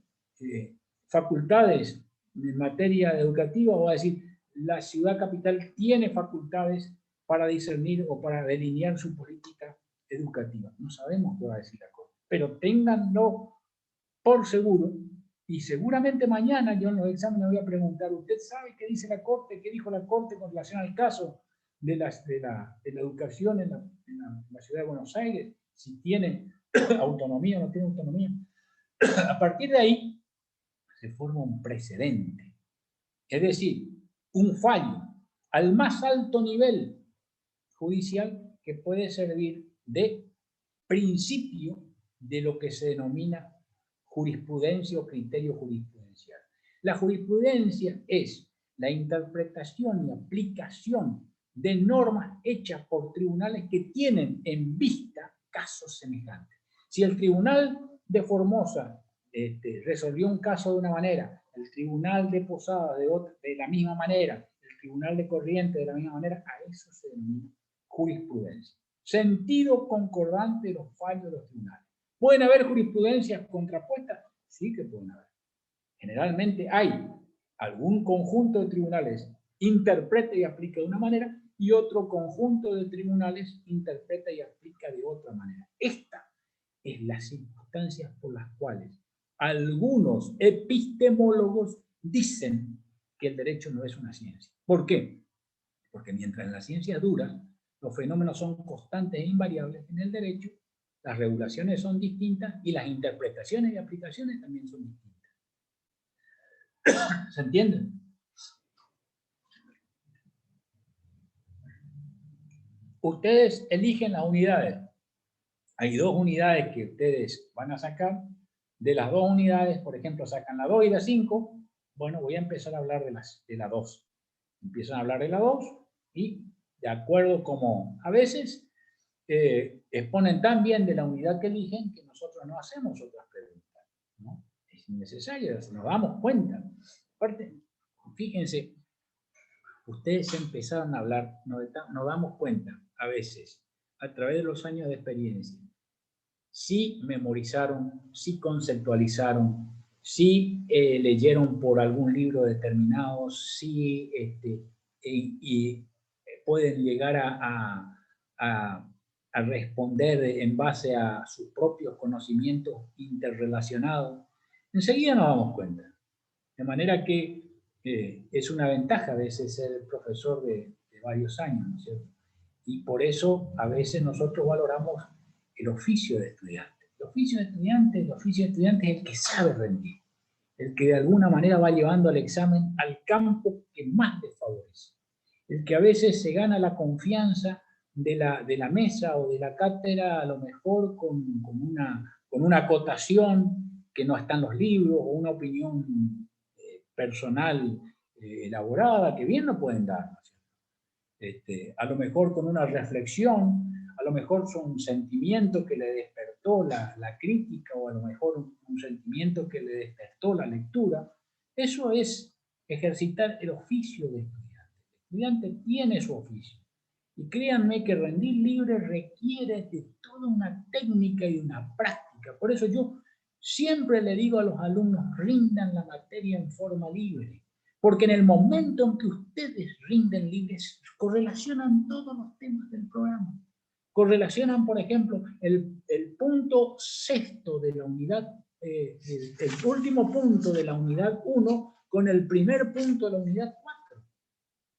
facultades en materia educativa, o va a decir: la ciudad capital tiene facultades para discernir o para delinear su política educativa. No sabemos qué va a decir la Corte, pero ténganlo por seguro, y seguramente mañana yo en los exámenes voy a preguntar: ¿usted sabe qué dice la Corte? ¿Qué dijo la Corte con relación al caso de la educación en la ciudad de Buenos Aires? Si tiene autonomía o no tiene autonomía. A partir de ahí se forma un precedente, es decir, un fallo al más alto nivel judicial que puede servir de principio de lo que se denomina jurisprudencia o criterio jurisprudencial. La jurisprudencia es la interpretación y aplicación de normas hechas por tribunales que tienen en vista casos semejantes. Si el tribunal de Formosa resolvió un caso de una manera, el tribunal de Posadas de la misma manera, el tribunal de Corrientes de la misma manera, a eso se denomina jurisprudencia. Sentido concordante de los fallos de los tribunales. ¿Pueden haber jurisprudencias contrapuestas? Sí que pueden haber. Generalmente hay algún conjunto de tribunales interpreta y aplica de una manera, y otro conjunto de tribunales interpreta y aplica de otra manera. Esta es las circunstancias por las cuales algunos epistemólogos dicen que el derecho no es una ciencia. ¿Por qué? Porque mientras en las ciencias duras los fenómenos son constantes e invariables en el derecho, las regulaciones son distintas y las interpretaciones y aplicaciones también son distintas. ¿Se entiende? Ustedes eligen las unidades. Hay 2 unidades que ustedes van a sacar. De las 2 unidades, por ejemplo, sacan la 2 y la 5. Bueno, voy a empezar a hablar de la 2. Empiezan a hablar de la 2 y de acuerdo como a veces exponen tan bien de la unidad que eligen que nosotros no hacemos otras preguntas, ¿no? Es innecesario, nos damos cuenta. Aparte, fíjense, ustedes empezaron a hablar, nos damos cuenta a veces, a través de los años de experiencia, si memorizaron, si conceptualizaron, si leyeron por algún libro determinado, si pueden llegar a responder en base a sus propios conocimientos interrelacionados, enseguida nos damos cuenta. De manera que es una ventaja a veces ser el profesor de varios años, ¿no es cierto? Y por eso a veces nosotros valoramos el oficio de estudiante. El oficio de estudiante es el que sabe rendir, el que de alguna manera va llevando al examen al campo que más le favorece, el que a veces se gana la confianza de la mesa o de la cátedra, a lo mejor con una acotación que no está en los libros, o una opinión personal elaborada, que bien lo pueden dar, ¿no? A lo mejor con una reflexión, a lo mejor son un sentimiento que le despertó la crítica, o a lo mejor un sentimiento que le despertó la lectura. Eso es ejercitar el oficio de estudiante. El estudiante tiene su oficio. Y créanme que rendir libre requiere de toda una técnica y una práctica. Por eso yo siempre le digo a los alumnos, rindan la materia en forma libre. Porque en el momento en que ustedes rinden libres, correlacionan todos los temas del programa. Correlacionan, por ejemplo, el punto 6 de la unidad, el último punto de la unidad 1 con el primer punto de la unidad 4.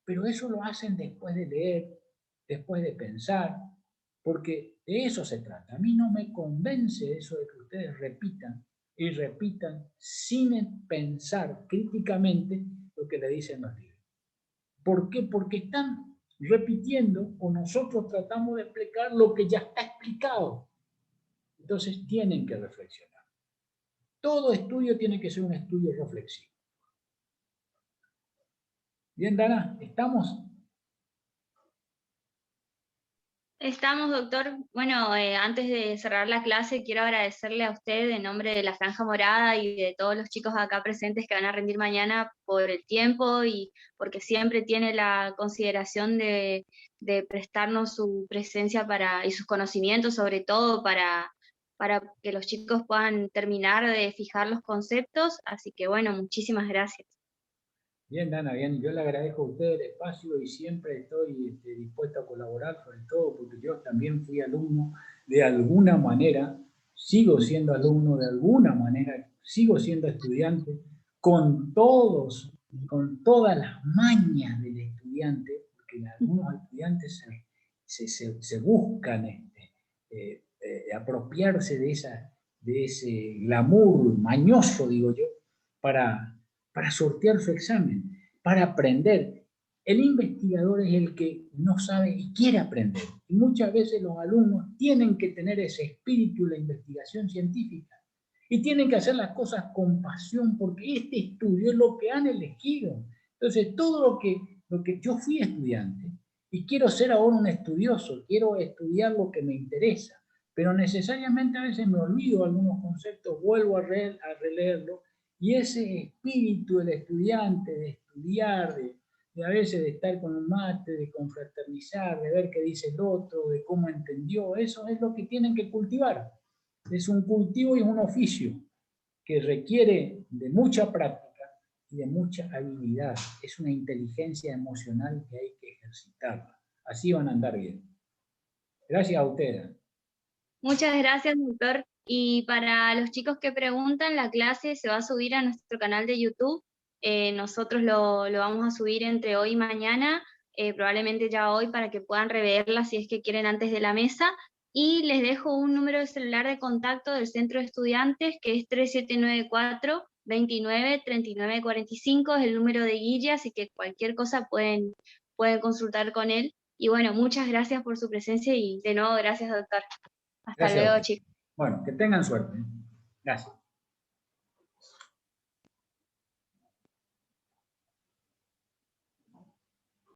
Pero eso lo hacen después de leer, después de pensar, porque de eso se trata. A mí no me convence eso de que ustedes repitan y repitan sin pensar críticamente lo que le dicen los libros. ¿Por qué? Porque están repitiendo, o nosotros tratamos de explicar lo que ya está explicado. Entonces tienen que reflexionar. Todo estudio tiene que ser un estudio reflexivo. Bien, Dana, ¿estamos? Estamos, doctor. Bueno, antes de cerrar la clase, quiero agradecerle a usted en nombre de la Franja Morada y de todos los chicos acá presentes que van a rendir mañana por el tiempo y porque siempre tiene la consideración de prestarnos su presencia y sus conocimientos, sobre todo para que los chicos puedan terminar de fijar los conceptos. Así que bueno, muchísimas gracias. Bien, Dana, bien. Yo le agradezco a usted el espacio y siempre estoy dispuesto a colaborar, sobre todo porque yo también fui alumno de alguna manera, sigo siendo alumno de alguna manera, sigo siendo estudiante, con todas las mañas del estudiante, porque algunos estudiantes se buscan apropiarse de ese glamour mañoso, digo yo, para sortear su examen, para aprender. El investigador es el que no sabe y quiere aprender. Y muchas veces los alumnos tienen que tener ese espíritu de la investigación científica. Y tienen que hacer las cosas con pasión, porque este estudio es lo que han elegido. Entonces, todo lo que yo fui estudiante, y quiero ser ahora un estudioso, quiero estudiar lo que me interesa, pero necesariamente a veces me olvido algunos conceptos, vuelvo a releerlo. Y ese espíritu del estudiante, de estudiar, de a veces de estar con un mate, de confraternizar, de ver qué dice el otro, de cómo entendió, eso es lo que tienen que cultivar. Es un cultivo y es un oficio que requiere de mucha práctica y de mucha habilidad. Es una inteligencia emocional que hay que ejercitarla. Así van a andar bien. Gracias a ustedes. Muchas gracias, doctor. Y para los chicos que preguntan, la clase se va a subir a nuestro canal de YouTube. Nosotros lo vamos a subir entre hoy y mañana. probablemente ya hoy, para que puedan reverla si es que quieren antes de la mesa. Y les dejo un número de celular de contacto del centro de estudiantes, que es 3794-293945, es el número de Guille, así que cualquier cosa pueden consultar con él. Y bueno, muchas gracias por su presencia y de nuevo gracias, doctor. Hasta Gracias a luego, usted. chicos. Bueno, que tengan suerte. Gracias.